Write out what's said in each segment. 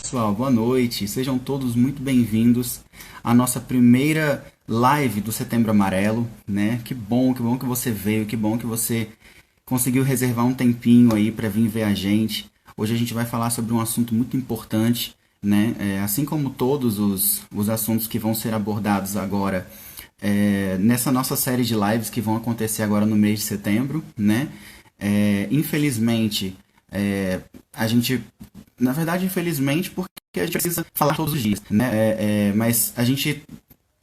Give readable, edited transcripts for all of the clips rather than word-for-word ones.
Pessoal, boa noite. Sejam todos muito bem-vindos à nossa primeira live do Setembro Amarelo, né? Que bom que você veio, que bom que você conseguiu reservar um tempinho aí para vir ver a gente. Hoje a gente vai falar sobre um assunto muito importante, né? Assim como todos os assuntos que vão ser abordados agora nessa nossa série de lives que vão acontecer agora no mês de setembro, né? Infelizmente, é, a gente, na verdade, infelizmente, porque a gente precisa falar todos os dias, né? Mas a gente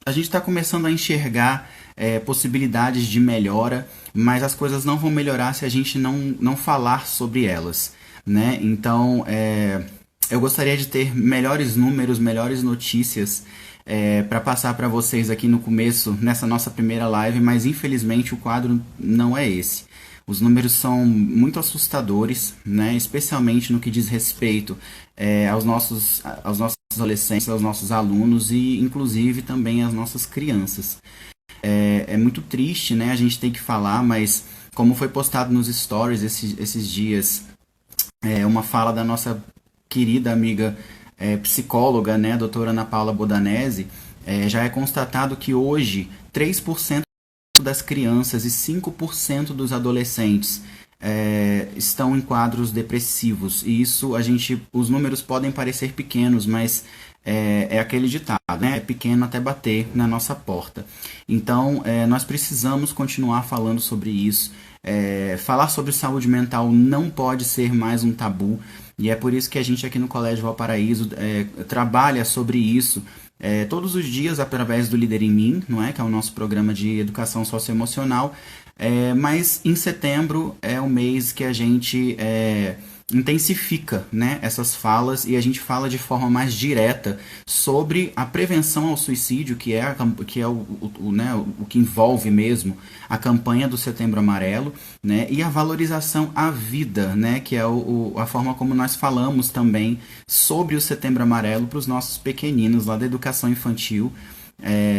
está começando a enxergar possibilidades de melhora, mas as coisas não vão melhorar se a gente não falar sobre elas, né? Então, eu gostaria de ter melhores números, melhores notícias para passar para vocês aqui no começo, nessa nossa primeira live, mas infelizmente o quadro não é esse. Os números são muito assustadores, né? Especialmente no que diz respeito aos nossos adolescentes, aos nossos alunos e, inclusive, também às nossas crianças. É muito triste, né? A gente tem que falar, mas como foi postado nos stories esses dias, uma fala da nossa querida amiga psicóloga, né, a doutora Ana Paula Bodanese, já é constatado que hoje 3% das crianças e 5% dos adolescentes estão em quadros depressivos. E isso os números podem parecer pequenos, mas é aquele ditado, né? É pequeno até bater na nossa porta. Então, nós precisamos continuar falando sobre isso. Falar sobre saúde mental não pode ser mais um tabu. E é por isso que a gente aqui no Colégio Valparaíso trabalha sobre isso todos os dias através do Líder em Mim, não é? Que é o nosso programa de educação socioemocional. Mas em setembro é o mês que a gente intensifica, né, essas falas e a gente fala de forma mais direta sobre a prevenção ao suicídio, que é né, o que envolve mesmo a campanha do Setembro Amarelo, né, e a valorização à vida, né, que é a forma como nós falamos também sobre o Setembro Amarelo para os nossos pequeninos lá da educação infantil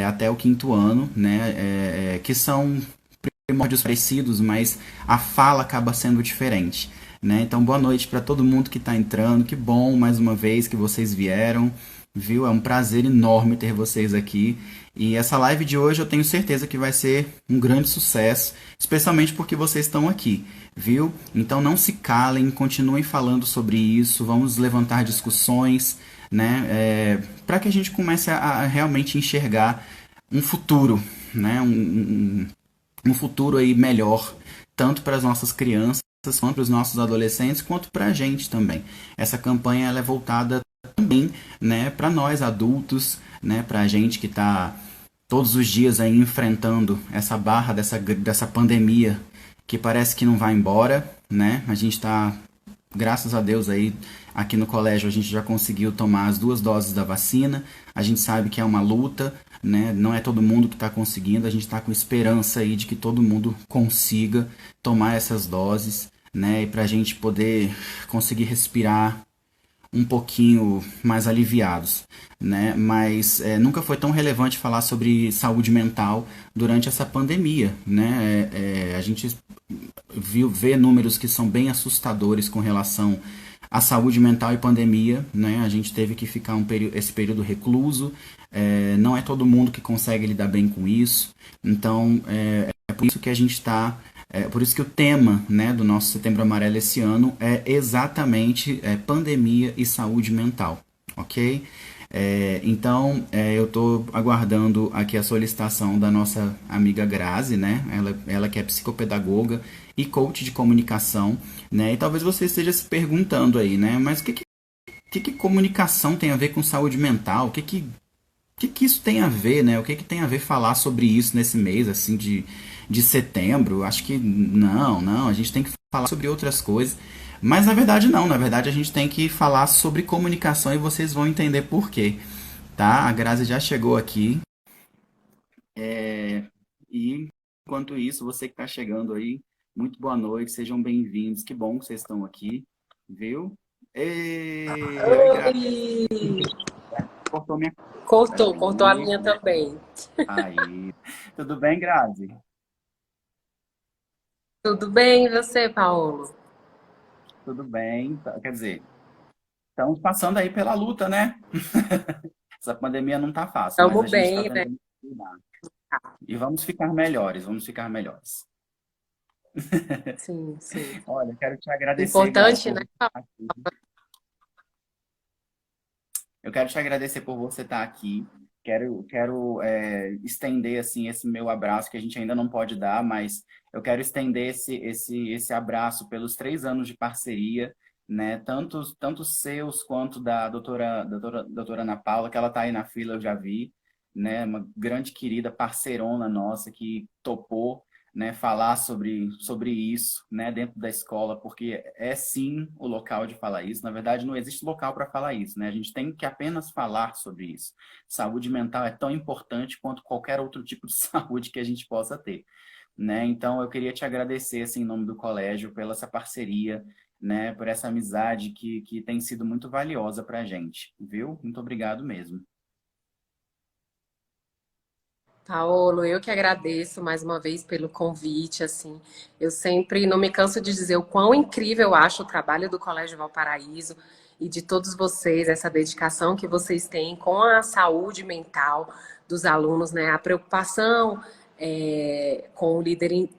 até o quinto ano, né, que são primórdios parecidos, mas a fala acaba sendo diferente. Né? Então, boa noite para todo mundo que está entrando. Que bom, mais uma vez, que vocês vieram. Viu? É um prazer enorme ter vocês aqui. E essa live de hoje eu tenho certeza que vai ser um grande sucesso, especialmente porque vocês estão aqui, viu? Então não se calem, continuem falando sobre isso, vamos levantar discussões, né? Para que a gente comece a realmente enxergar um futuro, né? Um futuro aí melhor, tanto para as nossas crianças, quanto para os nossos adolescentes, quanto para a gente também. Essa campanha ela é voltada também, né, para nós adultos, né, para a gente que está todos os dias aí enfrentando essa barra dessa pandemia que parece que não vai embora, né? A gente está, graças a Deus aí, aqui no colégio a gente já conseguiu tomar as 2 doses da vacina. A gente sabe que é uma luta, né? Não é todo mundo que está conseguindo. A gente está com esperança aí de que todo mundo consiga tomar essas doses, né? E para a gente poder conseguir respirar um pouquinho mais aliviados, né? Mas nunca foi tão relevante falar sobre saúde mental durante essa pandemia, né? A gente vê números que são bem assustadores com relação à saúde mental e pandemia, né? A gente teve que ficar esse período recluso, não é todo mundo que consegue lidar bem com isso, então é por isso que a gente está por isso que o tema, né, do nosso Setembro Amarelo esse ano é exatamente pandemia e saúde mental, ok? Então, eu estou aguardando aqui a solicitação da nossa amiga Grazi, né? Ela que é psicopedagoga e coach de comunicação, né? E talvez você esteja se perguntando aí, né? Mas o que comunicação tem a ver com saúde mental? O que isso tem a ver, né? O que tem a ver falar sobre isso nesse mês, assim, de setembro? Acho que não, a gente tem que falar sobre outras coisas. Mas na verdade não, na verdade a gente tem que falar sobre comunicação e vocês vão entender por quê, tá? A Grazi já chegou aqui. E enquanto isso, você que está chegando aí, muito boa noite, sejam bem-vindos. Que bom que vocês estão aqui, viu? Oi, Grazi. Oi! Cortou minha Cortou a aí. minha também. Aí. Tudo bem, Grazi? Tudo bem, e você, Paulo? Tudo bem. Quer dizer, Estamos passando aí pela luta, né? Essa pandemia não tá fácil, mas a Estamos gente está bem, né? tentando cuidar. E vamos ficar melhores, vamos ficar melhores. Sim, sim. Olha, eu quero te agradecer, Grazi, Importante, por né? você estar aqui. Eu quero te agradecer por você estar aqui. Quero estender assim esse meu abraço que a gente ainda não pode dar, mas eu quero estender esse abraço pelos 3 anos de parceria, né? Tanto seus quanto da doutora Ana Paula, que ela está aí na fila, eu já vi, né? Uma grande querida parceirona nossa que topou, né, falar sobre isso, né, dentro da escola, porque é sim o local de falar isso. Na verdade, não existe local para falar isso, né? A gente tem que apenas falar sobre isso. Saúde mental é tão importante quanto qualquer outro tipo de saúde que a gente possa ter, né? Então, eu queria te agradecer, assim, em nome do colégio, pela essa parceria, né, por essa amizade que tem sido muito valiosa para a gente, viu? Muito obrigado mesmo. Paulo, eu que agradeço mais uma vez pelo convite, assim. Eu sempre não me canso de dizer o quão incrível eu acho o trabalho do Colégio Valparaíso e de todos vocês, essa dedicação que vocês têm com a saúde mental dos alunos, né? A preocupação com o líder em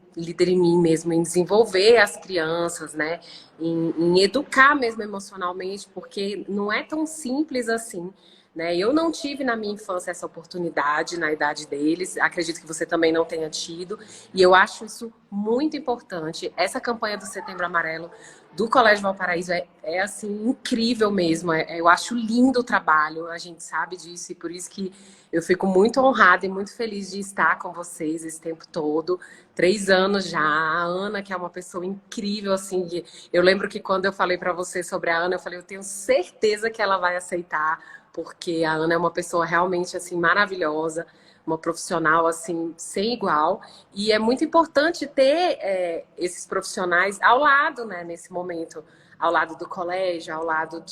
mim mesmo, em desenvolver as crianças, né? Em educar mesmo emocionalmente, porque não é tão simples assim, né? Eu não tive na minha infância essa oportunidade na idade deles, acredito que você também não tenha tido, e eu acho isso muito importante. Essa campanha do Setembro Amarelo do Colégio Valparaíso é assim, incrível mesmo. Eu acho lindo o trabalho, a gente sabe disso, e por isso que eu fico muito honrada e muito feliz de estar com vocês esse tempo todo. 3 anos já. A Ana, que é uma pessoa incrível, assim. Eu lembro que quando eu falei para você sobre a Ana, eu falei, eu tenho certeza que ela vai aceitar, porque a Ana é uma pessoa realmente assim maravilhosa, uma profissional assim sem igual, e é muito importante ter esses profissionais ao lado, né, nesse momento, ao lado do colégio, ao lado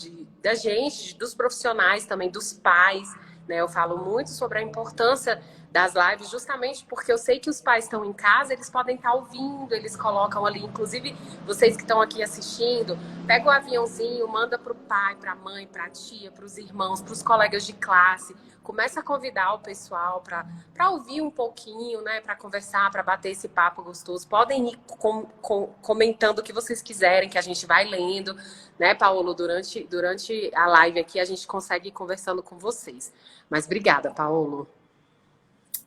da gente, dos profissionais também, dos pais, né? Eu falo muito sobre a importância das lives, justamente porque eu sei que os pais estão em casa, eles podem estar ouvindo, eles colocam ali, inclusive vocês que estão aqui assistindo, pega o aviãozinho, manda para o pai, para a mãe, para a tia, para os irmãos, para os colegas de classe, começa a convidar o pessoal para ouvir um pouquinho, né, para conversar, para bater esse papo gostoso. Podem ir comentando o que vocês quiserem, que a gente vai lendo, né, Paulo, durante a live aqui a gente consegue ir conversando com vocês. Mas obrigada, Paulo.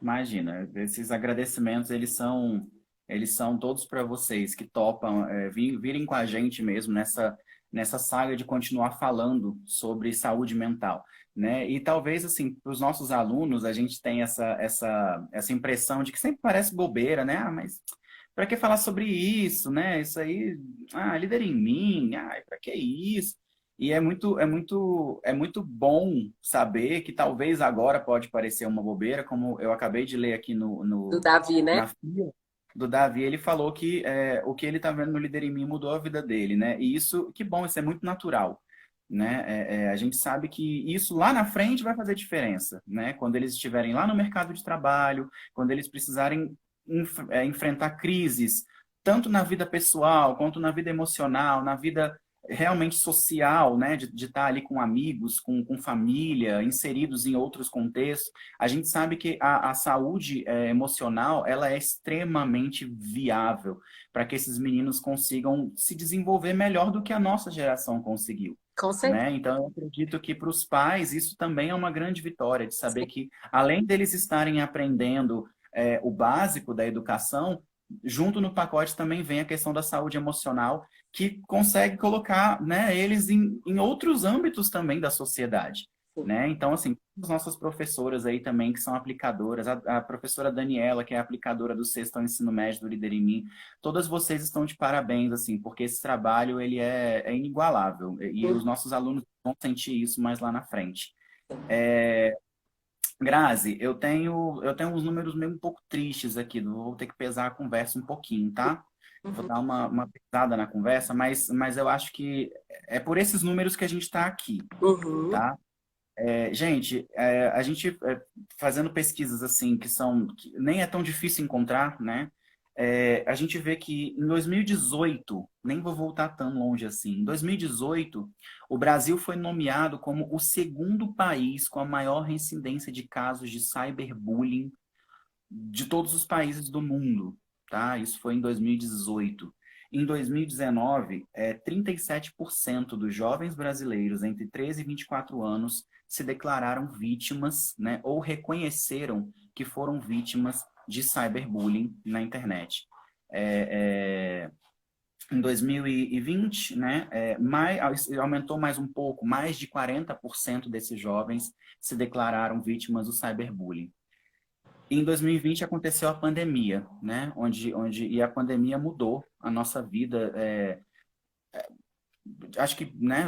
Imagina, esses agradecimentos, eles são todos para vocês que topam virem com a gente mesmo nessa saga de continuar falando sobre saúde mental, né? E talvez, assim, para os nossos alunos, a gente tem essa impressão de que sempre parece bobeira, né? Ah, mas para que falar sobre isso, né? Isso aí, líder em mim, para que isso? E é muito bom saber que talvez agora pode parecer uma bobeira, como eu acabei de ler aqui Do Davi, né? na FIA do Davi, ele falou que o que ele está vendo no Líder em Mim mudou a vida dele, né? E isso, que bom, isso é muito natural, né? A gente sabe que isso lá na frente vai fazer diferença, né? Quando eles estiverem lá no mercado de trabalho, quando eles precisarem enfrentar crises, tanto na vida pessoal, quanto na vida emocional, na vida realmente social, né, de estar ali com amigos, com família, inseridos em outros contextos, a gente sabe que a saúde emocional ela é extremamente viável para que esses meninos consigam se desenvolver melhor do que a nossa geração conseguiu. Com certeza. Né? Então, eu acredito que para os pais isso também é uma grande vitória, de saber que, além deles estarem aprendendo o básico da educação, junto no pacote também vem a questão da saúde emocional, que consegue colocar, né, eles em outros âmbitos também da sociedade. Né? Então, assim, as nossas professoras aí também que são aplicadoras, a professora Daniela, que é aplicadora do sexto ao ensino médio do Líder em Mim, todas vocês estão de parabéns, assim, porque esse trabalho ele é inigualável e os nossos alunos vão sentir isso mais lá na frente. Grazi, eu tenho uns números meio um pouco tristes aqui, vou ter que pesar a conversa um pouquinho, tá? Vou Uhum. dar uma pesada na conversa, mas eu acho que é por esses números que a gente está aqui, Uhum. tá? Gente, a gente fazendo pesquisas assim que nem é tão difícil encontrar, né? A gente vê que em 2018, nem vou voltar tão longe assim, em 2018, o Brasil foi nomeado como o segundo país com a maior reincidência de casos de cyberbullying de todos os países do mundo, tá? Isso foi em 2018. Em 2019, 37% dos jovens brasileiros entre 13 e 24 anos se declararam vítimas, né, ou reconheceram que foram vítimas de cyberbullying na internet. Em 2020, né, aumentou mais um pouco, mais de 40% desses jovens se declararam vítimas do cyberbullying. Em 2020 aconteceu a pandemia, né? E a pandemia mudou a nossa vida. Acho que, né,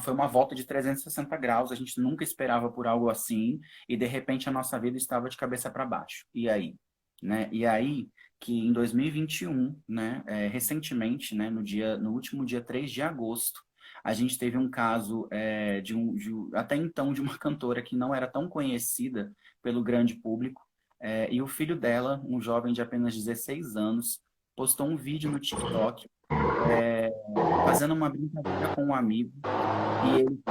foi uma volta de 360 graus. A gente nunca esperava por algo assim e de repente a nossa vida estava de cabeça para baixo. E aí, né? E aí que em 2021, né, recentemente, né, no último dia 3 de agosto, a gente teve um caso até então de uma cantora que não era tão conhecida pelo grande público. E o filho dela, um jovem de apenas 16 anos, postou um vídeo no TikTok, é, fazendo uma brincadeira com um amigo, e ele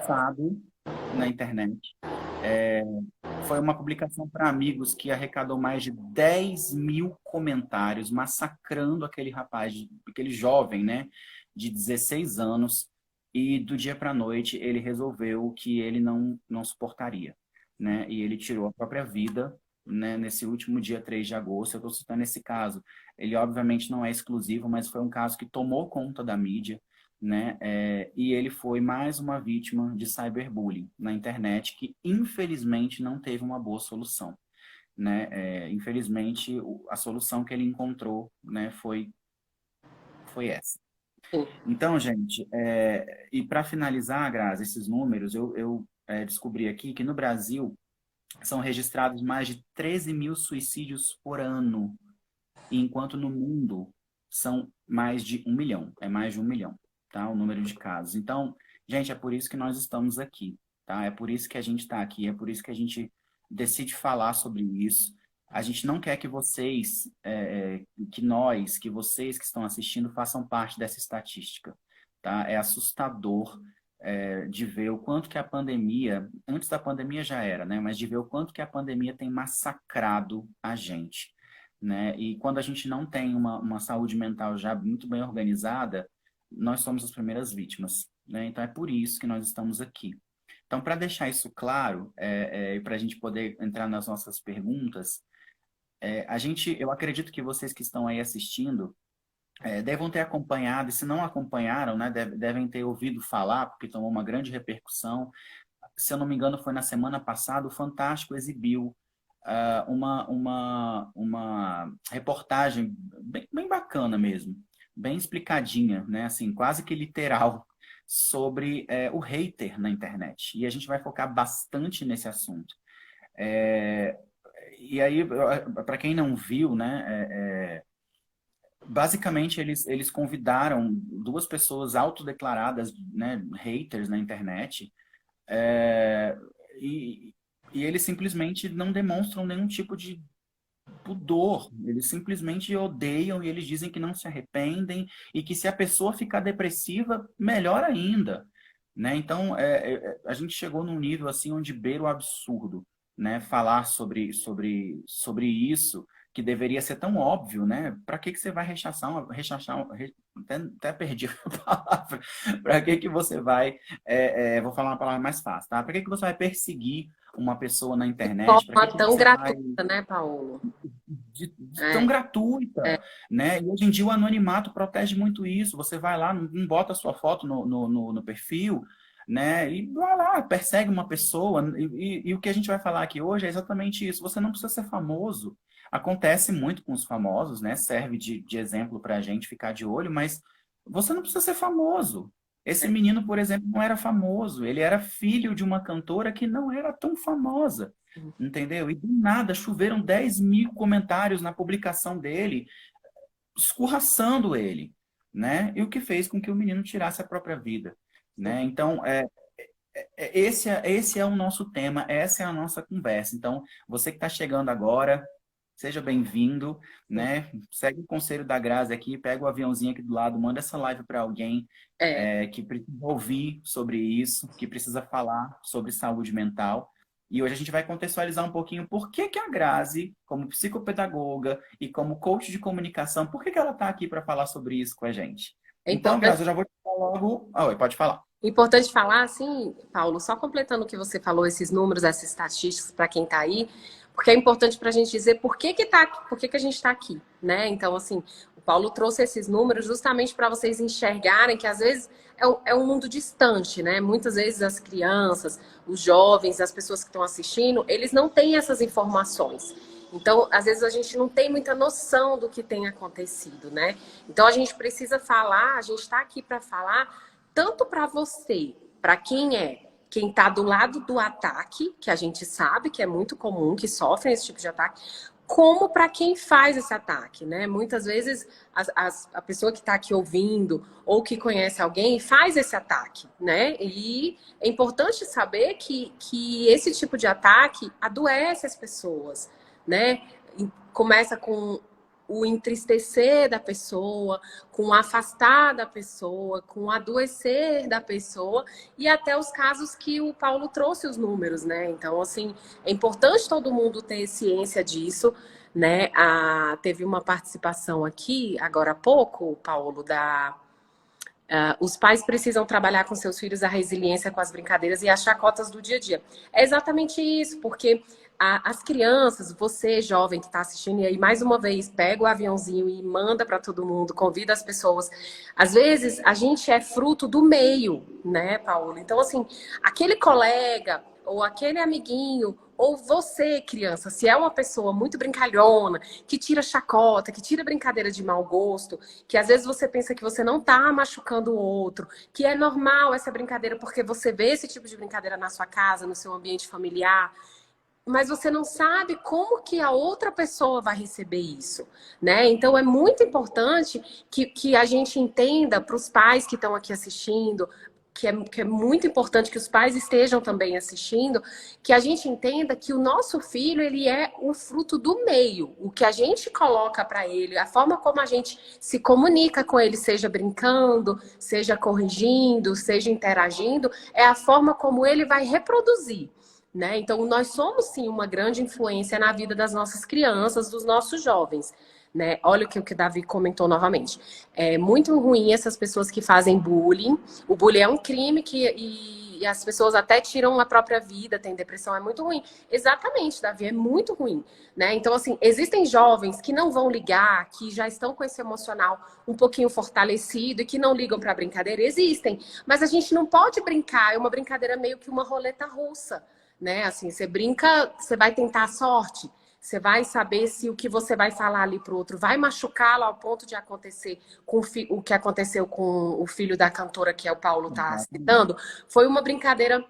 sabe na internet. É, Foi uma publicação para amigos que arrecadou mais de 10 mil comentários, massacrando aquele rapaz, aquele jovem, né, de 16 anos, e do dia para a noite ele resolveu que ele não suportaria, né, e ele tirou a própria vida, né, nesse último dia 3 de agosto. Eu estou citando esse caso. Ele obviamente não é exclusivo, mas foi um caso que tomou conta da mídia, né? E ele foi mais uma vítima de cyberbullying na internet que, infelizmente, não teve uma boa solução, né? Infelizmente, a solução que ele encontrou, né, foi essa. Sim. Então, gente, e para finalizar, Grazi, esses números, eu descobri aqui que no Brasil são registrados mais de 13 mil suicídios por ano, enquanto no mundo são mais de 1 milhão, é mais de 1 milhão, tá? O número de casos. Então, gente, é por isso que nós estamos aqui, tá? É por isso que a gente está aqui, é por isso que a gente decide falar sobre isso. A gente não quer que vocês, que vocês que estão assistindo, façam parte dessa estatística, tá? É assustador, de ver o quanto que a pandemia, antes da pandemia já era, né? Mas de ver o quanto que a pandemia tem massacrado a gente, né? E quando a gente não tem uma saúde mental já muito bem organizada, nós somos as primeiras vítimas, né? Então é por isso que nós estamos aqui. Então, para deixar isso claro, e para a gente poder entrar nas nossas perguntas, eu acredito que vocês que estão aí assistindo devem ter acompanhado, e se não acompanharam, né, devem ter ouvido falar, porque tomou uma grande repercussão. Se eu não me engano, foi na semana passada, o Fantástico exibiu uma reportagem bem bacana mesmo, bem explicadinha, né? Assim, quase que literal, sobre o hater na internet. E a gente vai focar bastante nesse assunto. É, e aí, para quem não viu, né? Basicamente, eles convidaram duas pessoas autodeclaradas, né, haters na internet, é, e, e eles simplesmente não demonstram nenhum tipo de pudor. Eles simplesmente odeiam e eles dizem que não se arrependem e que se a pessoa ficar depressiva, melhor ainda, né? Então, a gente chegou num nível assim onde beira o absurdo, né? Falar sobre isso que deveria ser tão óbvio, né? Para que você vai até perdi a palavra. Para que você vai, vou falar uma palavra mais fácil, tá? Para que você vai perseguir uma pessoa na De internet? Para forma que tão você vai gratuita, né, Paulo? tão É, gratuita, é, né? E hoje em dia o anonimato protege muito isso. Você vai lá, não bota a sua foto no perfil, né? E vai lá, persegue uma pessoa. E o que a gente vai falar aqui hoje é exatamente isso. Você não precisa ser famoso. Acontece muito com os famosos, né? Serve de exemplo para a gente ficar de olho, mas você não precisa ser famoso. Esse menino, por exemplo, não era famoso. Ele era filho de uma cantora que não era tão famosa. Entendeu? E do nada choveram 10 mil comentários na publicação dele, escorraçando ele, né? E o que fez com que o menino tirasse a própria vida, né? Então, esse é o nosso tema, essa é a nossa conversa. Então, você que está chegando agora, seja bem-vindo, né? Segue o conselho da Grazi aqui, pega o aviãozinho aqui do lado, manda essa live para alguém É. que precisa ouvir sobre isso, que precisa falar sobre saúde mental. E hoje a gente vai contextualizar um pouquinho por que que a Grazi, como psicopedagoga e como coach de comunicação, por que que ela está aqui para falar sobre isso com a gente. É Então, Grazi, importante eu já vou te falar logo. Ah, oi, pode falar. Importante falar, assim, Paulo, só completando o que você falou, esses números, essas estatísticas para quem está aí, porque é importante para a gente dizer por que que a gente está aqui, né? Então, assim, o Paulo trouxe esses números justamente para vocês enxergarem que às vezes é um mundo distante, né? Muitas vezes as crianças, os jovens, as pessoas que estão assistindo, eles não têm essas informações. Então, às vezes a gente não tem muita noção do que tem acontecido, né? Então, a gente precisa falar, a gente está aqui para falar tanto para você, para quem está do lado do ataque, que a gente sabe que é muito comum, que sofrem esse tipo de ataque, como para quem faz esse ataque, né? Muitas vezes a pessoa que está aqui ouvindo ou que conhece alguém faz esse ataque, né? E é importante saber que esse tipo de ataque adoece as pessoas, né? Começa com o entristecer da pessoa, com o afastar da pessoa, com o adoecer da pessoa e até os casos que o Paulo trouxe os números, né? Então, assim, é importante todo mundo ter ciência disso, né? Teve uma participação aqui, agora há pouco, Paulo, os pais precisam trabalhar com seus filhos a resiliência com as brincadeiras e as chacotas do dia a dia. É exatamente isso, porque as crianças, você jovem que está assistindo, e aí mais uma vez pega o aviãozinho e manda para todo mundo, convida as pessoas. Às vezes a gente é fruto do meio, né, Paulo? Então, assim, aquele colega ou aquele amiguinho, ou você, criança, se é uma pessoa muito brincalhona, que tira chacota, que tira brincadeira de mau gosto, que às vezes você pensa que você não tá machucando o outro, que é normal essa brincadeira porque você vê esse tipo de brincadeira na sua casa, no seu ambiente familiar, mas você não sabe como que a outra pessoa vai receber isso, né? Então é muito importante que a gente entenda para os pais que estão aqui assistindo, que é muito importante que os pais estejam também assistindo, que a gente entenda que o nosso filho, ele é o fruto do meio. O que a gente coloca para ele, a forma como a gente se comunica com ele, seja brincando, seja corrigindo, seja interagindo, é a forma como ele vai reproduzir. Né? Então, nós somos sim uma grande influência na vida das nossas crianças, dos nossos jovens. Né? Olha o que o Davi comentou novamente. É muito ruim essas pessoas que fazem bullying. O bullying é um crime e as pessoas até tiram a própria vida, tem depressão, é muito ruim. Exatamente, Davi, é muito ruim. Né? Então, assim, existem jovens que não vão ligar, que já estão com esse emocional um pouquinho fortalecido e que não ligam para a brincadeira. Existem, mas a gente não pode brincar, é uma brincadeira meio que uma roleta russa. Né? Assim, você brinca, você vai tentar a sorte, você vai saber se o que você vai falar ali pro outro vai machucá-lo ao ponto de acontecer com o que aconteceu com o filho da cantora que é o Paulo tá Exatamente. citando. Foi uma brincadeira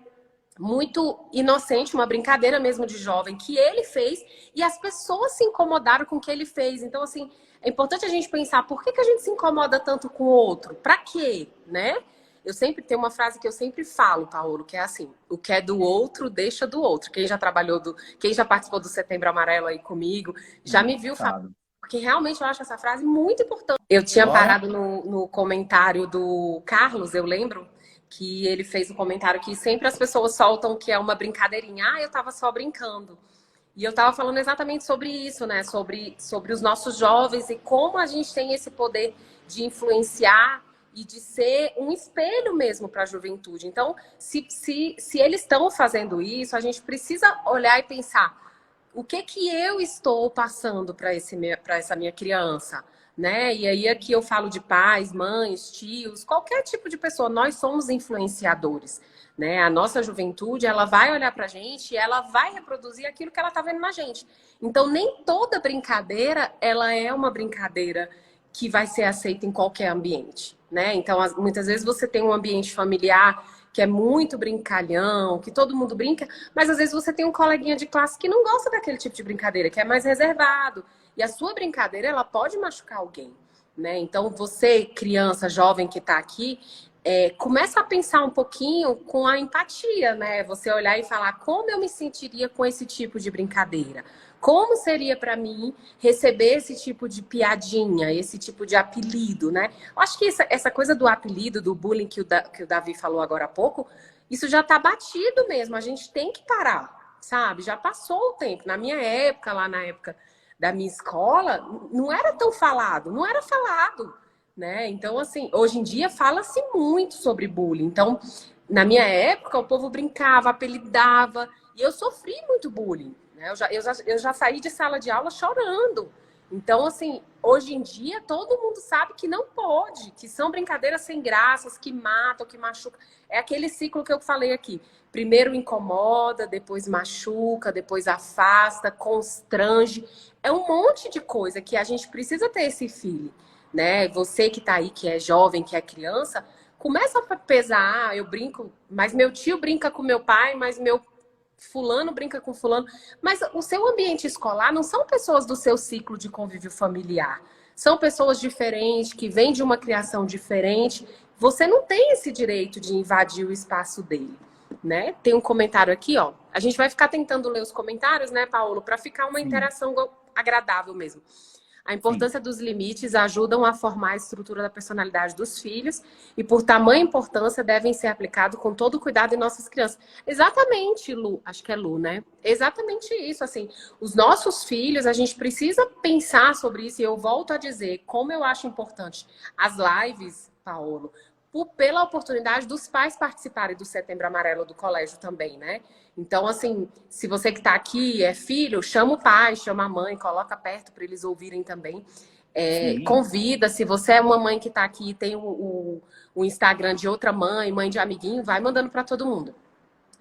muito inocente, uma brincadeira mesmo de jovem que ele fez e as pessoas se incomodaram com o que ele fez. Então, assim, é importante a gente pensar por que a gente se incomoda tanto com o outro? Pra quê? Né? Eu sempre tenho uma frase que eu sempre falo, Paulo, que é assim: o que é do outro, deixa do outro. Quem já participou do Setembro Amarelo aí comigo, já me viu falar, Sabe? porque realmente eu acho essa frase muito importante. Eu tinha Bora? parado no comentário do Carlos, eu lembro que ele fez um comentário que sempre as pessoas soltam que é uma brincadeirinha. Ah, eu tava só brincando. E eu estava falando exatamente sobre isso, né? Sobre os nossos jovens e como a gente tem esse poder de influenciar e de ser um espelho mesmo para a juventude. Então, se eles estão fazendo isso, a gente precisa olhar e pensar o que eu estou passando para essa minha criança, né? E aí aqui eu falo de pais, mães, tios, qualquer tipo de pessoa, nós somos influenciadores, né? A nossa juventude, ela vai olhar pra gente e ela vai reproduzir aquilo que ela tá vendo na gente. Então, nem toda brincadeira, ela é uma brincadeira que vai ser aceita em qualquer ambiente, né? Então, muitas vezes você tem um ambiente familiar que é muito brincalhão, que todo mundo brinca, mas às vezes você tem um coleguinha de classe que não gosta daquele tipo de brincadeira, que é mais reservado. E a sua brincadeira, ela pode machucar alguém, né? Então, você, criança, jovem que está aqui, começa a pensar um pouquinho com a empatia, né? Você olhar e falar como eu me sentiria com esse tipo de brincadeira. como seria para mim receber esse tipo de piadinha, esse tipo de apelido, né? Eu acho que essa coisa do apelido, do bullying que o Davi falou agora há pouco, isso já tá batido mesmo. A gente tem que parar, sabe? Já passou o tempo. Na minha época, lá na época da minha escola, não era tão falado, não era falado, né? Então, assim, hoje em dia fala-se muito sobre bullying. Então, na minha época, o povo brincava, apelidava, e eu sofri muito bullying, né? Eu já saí de sala de aula chorando. Então, assim, hoje em dia, todo mundo sabe que não pode, que são brincadeiras sem graças, que matam, que machucam. É aquele ciclo que eu falei aqui. Primeiro incomoda, depois machuca, depois afasta, constrange. É um monte de coisa que a gente precisa ter esse feeling, né? Você que tá aí, que é jovem, que é criança, começa a pesar. Ah, eu brinco, mas meu tio brinca com meu pai, mas meu fulano brinca com fulano. Mas o seu ambiente escolar não são pessoas do seu ciclo de convívio familiar. São pessoas diferentes, que vêm de uma criação diferente. Você não tem esse direito de invadir o espaço dele, né? Tem um comentário aqui, ó. A gente vai ficar tentando ler os comentários, né, Paulo, para ficar uma Sim, interação agradável mesmo. A sim. importância dos limites ajudam a formar a estrutura da personalidade dos filhos e, por tamanha importância, devem ser aplicados com todo cuidado em nossas crianças. Exatamente, Lu. Acho que é Lu, né? Exatamente isso. Assim, os nossos filhos, a gente precisa pensar sobre isso. E eu volto a dizer, como eu acho importante as lives, Paulo, pela oportunidade dos pais participarem do Setembro Amarelo do colégio também, né? Então, assim, se você que está aqui é filho, chama o pai, chama a mãe, coloca perto para eles ouvirem também. Sim. Convida, se você é uma mãe que está aqui e tem o Instagram de outra mãe, mãe de amiguinho, vai mandando para todo mundo.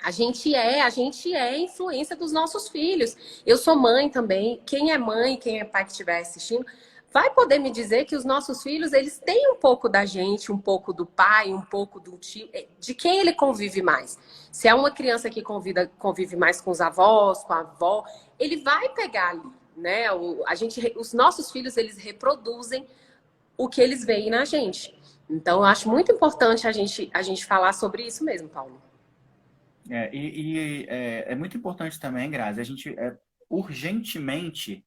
A gente é influência dos nossos filhos. Eu sou mãe também. Quem é mãe, quem é pai que estiver assistindo, vai poder me dizer que os nossos filhos, eles têm um pouco da gente, um pouco do pai, um pouco do tio, de quem ele convive mais. Se é uma criança que convive mais com os avós, com a avó, ele vai pegar ali, né? Os nossos filhos, eles reproduzem o que eles veem na gente. Então, eu acho muito importante a gente falar sobre isso mesmo, Paulo. É muito importante também, Grazi, a gente urgentemente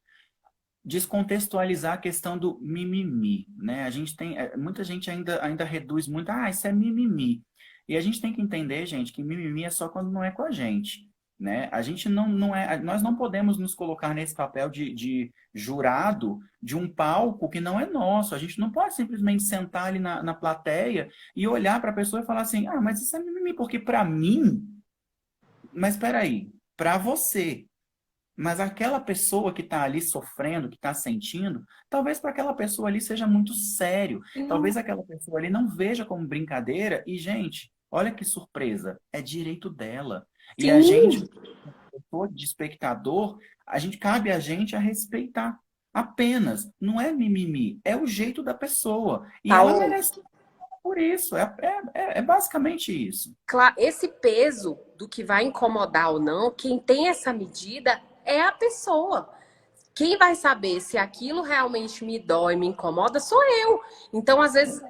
descontextualizar a questão do mimimi, né? A gente tem, muita gente ainda reduz muito, isso é mimimi. E a gente tem que entender, gente, que mimimi é só quando não é com a gente, né? A gente não é, nós não podemos nos colocar nesse papel de jurado de um palco que não é nosso. A gente não pode simplesmente sentar ali na plateia e olhar para a pessoa e falar assim, mas isso é mimimi, porque para mim, mas espera aí, para você. Mas aquela pessoa que está ali sofrendo, que está sentindo, talvez para aquela pessoa ali seja muito sério. Talvez aquela pessoa ali não veja como brincadeira. E, gente, olha que surpresa, é direito dela. E a gente, Sim, de espectador, cabe a gente a respeitar. Apenas, não é mimimi, é o jeito da pessoa. E ela Paulo. merece por isso. É basicamente isso. Esse peso do que vai incomodar ou não, quem tem essa medida é a pessoa. Quem vai saber se aquilo realmente me dói, me incomoda, sou eu. Então, às vezes,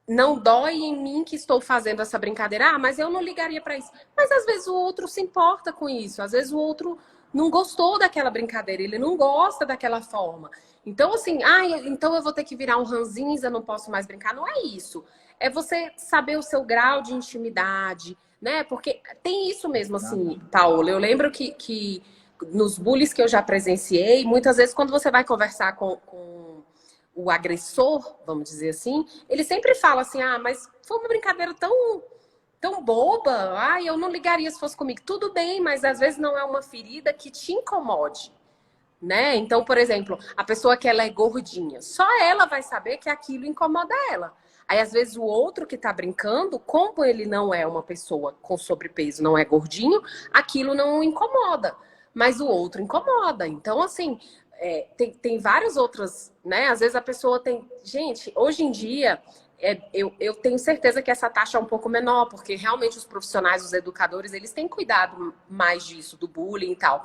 não dói em mim que estou fazendo essa brincadeira. Mas eu não ligaria para isso. Mas às vezes o outro se importa com isso. Às vezes o outro não gostou daquela brincadeira, ele não gosta daquela forma. Então, assim, então eu vou ter que virar um ranzinza, não posso mais brincar. Não é isso. É você saber o seu grau de intimidade, né? Porque tem isso mesmo, assim, Paulo. Eu lembro que nos bullies que eu já presenciei, muitas vezes quando você vai conversar com o agressor, vamos dizer assim, ele sempre fala assim, mas foi uma brincadeira tão boba, eu não ligaria se fosse comigo. Tudo bem, mas às vezes não é uma ferida que te incomode, né? Então, por exemplo, a pessoa que ela é gordinha, só ela vai saber que aquilo incomoda ela. Aí, às vezes, o outro que tá brincando, como ele não é uma pessoa com sobrepeso, não é gordinho, aquilo não o incomoda. Mas o outro incomoda. Então, assim, tem várias outras, né? Às vezes a pessoa tem. Gente, hoje em dia, eu tenho certeza que essa taxa é um pouco menor, porque realmente os profissionais, os educadores, eles têm cuidado mais disso, do bullying e tal.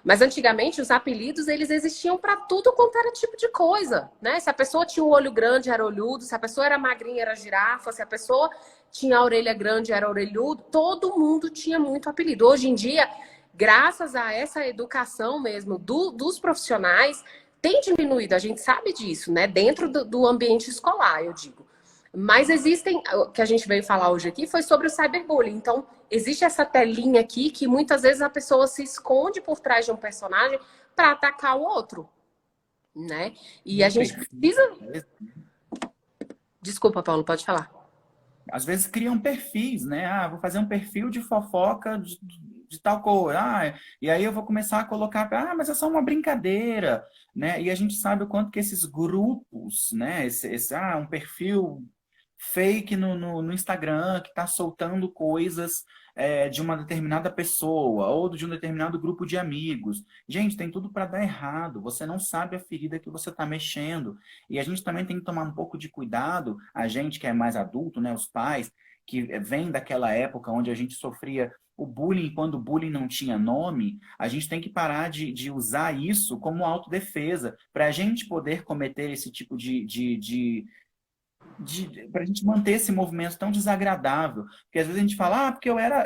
Mas antigamente os apelidos, eles existiam para tudo quanto era tipo de coisa, né? Se a pessoa tinha um olho grande, era olhudo. Se a pessoa era magrinha, era girafa. Se a pessoa tinha a orelha grande, era orelhudo. Todo mundo tinha muito apelido. Hoje em dia, graças a essa educação mesmo dos profissionais, tem diminuído, a gente sabe disso, né? Dentro do ambiente escolar, eu digo. Mas existem, o que a gente veio falar hoje aqui foi sobre o cyberbullying. Então, existe essa telinha aqui que muitas vezes a pessoa se esconde por trás de um personagem para atacar o outro, né? E E a o gente perfil, precisa. Desculpa, Paulo, pode falar. às vezes criam perfis, né? Ah, vou fazer um perfil de fofoca de tal coisa. Ah, e aí eu vou começar a colocar, ah, mas é só uma brincadeira, né? E a gente sabe o quanto que esses grupos, né? Um perfil fake no Instagram que está soltando coisas de uma determinada pessoa ou de um determinado grupo de amigos. Gente, tem tudo para dar errado. Você não sabe a ferida que você está mexendo. E a gente também tem que tomar um pouco de cuidado, a gente que é mais adulto, né, os pais, que vem daquela época onde a gente sofria o bullying, quando o bullying não tinha nome, a gente tem que parar de usar isso como autodefesa, para a gente poder cometer esse tipo para a gente manter esse movimento tão desagradável. Porque às vezes a gente fala, ah, porque eu era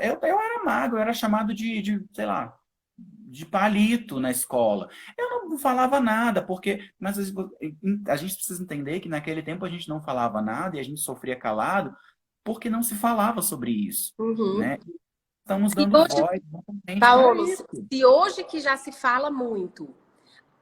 magro, eu era chamado sei lá, de palito na escola. Eu não falava nada, porque. Mas a gente precisa entender que naquele tempo a gente não falava nada e a gente sofria calado porque não se falava sobre isso, Uhum. né? Estamos E dando hoje, voz exatamente para Paulo, isso. se hoje que já se fala muito,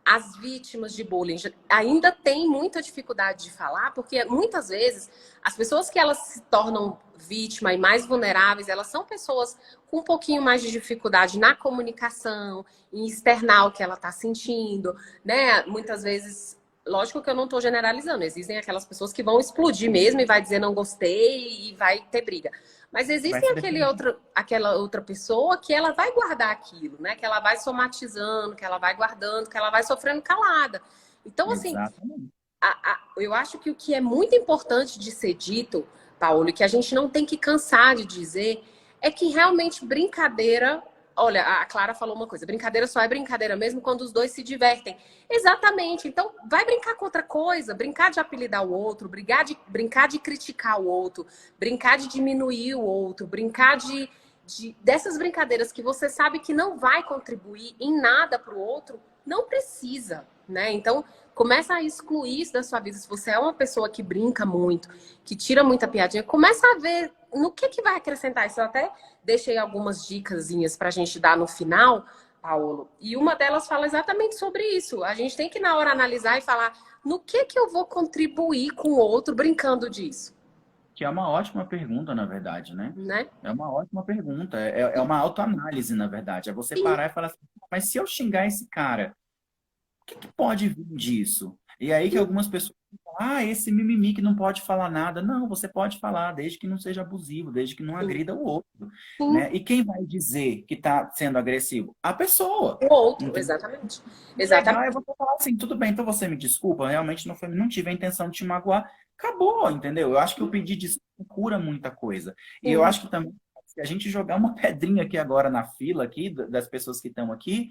as vítimas de bullying ainda têm muita dificuldade de falar, porque muitas vezes as pessoas que elas se tornam vítima e mais vulneráveis, elas são pessoas com um pouquinho mais de dificuldade na comunicação, em externar o que ela está sentindo, né? Muitas vezes, lógico que eu não estou generalizando, existem aquelas pessoas que vão explodir mesmo e vai dizer não gostei e vai ter briga. Mas Vai existem se defender. aquela outra pessoa que ela vai guardar aquilo, né? Que ela vai somatizando, que ela vai guardando, que ela vai sofrendo calada. Então, assim, Exatamente. eu acho que o que é muito importante de ser dito, Paulo, e que a gente não tem que cansar de dizer, é que realmente brincadeira. Olha, a Clara falou uma coisa: brincadeira só é brincadeira mesmo quando os dois se divertem. Exatamente. Então, vai brincar com outra coisa, brincar de apelidar o outro, brincar de criticar o outro, brincar de diminuir o outro, brincar dessas brincadeiras que você sabe que não vai contribuir em nada para o outro, não precisa, né? Então, começa a excluir isso da sua vida. Se você é uma pessoa que brinca muito, que tira muita piadinha, começa a ver no que vai acrescentar isso. Eu até deixei algumas dicasinhas para a gente dar no final, Paulo. E uma delas fala exatamente sobre isso. A gente tem que, na hora, analisar e falar no que eu vou contribuir com o outro brincando disso, Que é uma ótima pergunta, na verdade, né? né? É uma ótima pergunta. É uma autoanálise, na verdade. É você Sim. parar e falar assim, mas se eu xingar esse cara, o que pode vir disso? E aí que algumas pessoas falam, ah, esse mimimi que não pode falar nada. Não, você pode falar, desde que não seja abusivo, desde que não agrida o outro, Sim. né? E quem vai dizer que está sendo agressivo? A pessoa. O outro, Entendeu? exatamente. O legal é Exatamente. você falar assim, tudo bem, então você me desculpa, realmente não tive a intenção de te magoar. Acabou, entendeu? Eu acho que o pedir desculpa cura muita coisa. E eu Sim. acho que também, se a gente jogar uma pedrinha aqui agora na fila aqui, das pessoas que estão aqui,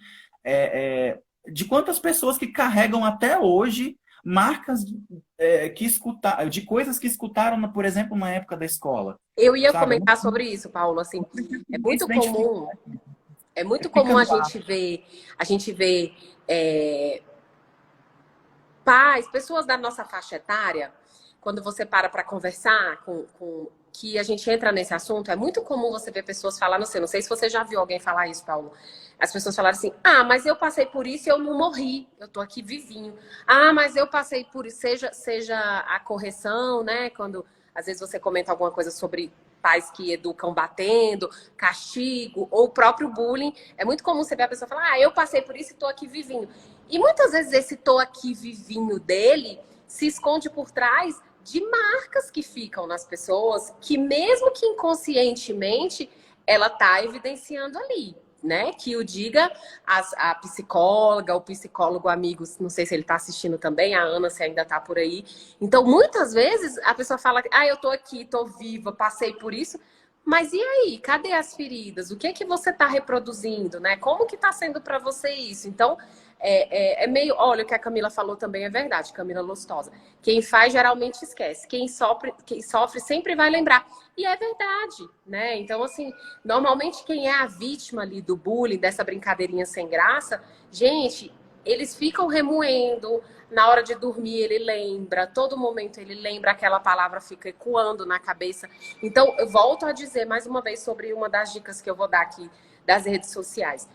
de quantas pessoas que carregam até hoje marcas de coisas que escutaram, por exemplo, na época da escola, Eu ia sabe? comentar sobre isso, Paulo. Assim, Não precisa é ninguém se muito comum, identificar, é muito fica comum no ar. a gente ver pais, pessoas da nossa faixa etária, quando você para conversar que a gente entra nesse assunto, é muito comum você ver pessoas falar, não sei se você já viu alguém falar isso, Paulo. As pessoas falaram assim: ah, mas eu passei por isso e eu não morri, eu tô aqui vivinho. Ah, mas eu passei por isso, seja a correção, né? Quando às vezes você comenta alguma coisa sobre pais que educam batendo, castigo, ou o próprio bullying. É muito comum você ver a pessoa falar: ah, eu passei por isso e tô aqui vivinho. E muitas vezes esse tô aqui vivinho dele se esconde por trás de marcas que ficam nas pessoas, que mesmo que inconscientemente, ela tá evidenciando ali, né? Que o diga a psicóloga, o psicólogo amigos, não sei se ele tá assistindo também, a Ana se ainda tá por aí. Então, muitas vezes a pessoa fala: ah, eu tô aqui, tô viva, passei por isso. Mas e aí? Cadê as feridas? O que é que você está reproduzindo, né? Como que está sendo para você isso? Então, É meio... Olha, o que a Camila falou também é verdade, Camila Lustosa. Quem faz geralmente esquece. Quem sofre sempre vai lembrar. E é verdade, né? Então, assim, normalmente quem é a vítima ali do bullying, dessa brincadeirinha sem graça, gente, eles ficam remoendo. Na hora de dormir, ele lembra. Todo momento ele lembra, aquela palavra fica ecoando na cabeça. Então, eu volto a dizer mais uma vez sobre uma das dicas que eu vou dar aqui das redes sociais.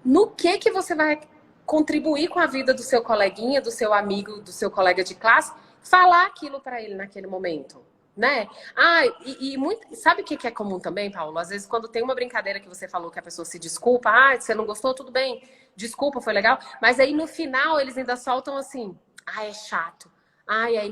No que você vai contribuir com a vida do seu coleguinha, do seu amigo, do seu colega de classe, falar aquilo para ele naquele momento, né? Sabe o que é comum também, Paulo? Às vezes, quando tem uma brincadeira que você falou que a pessoa se desculpa, você não gostou, tudo bem, desculpa, foi legal, mas aí no final eles ainda soltam assim, é chato. É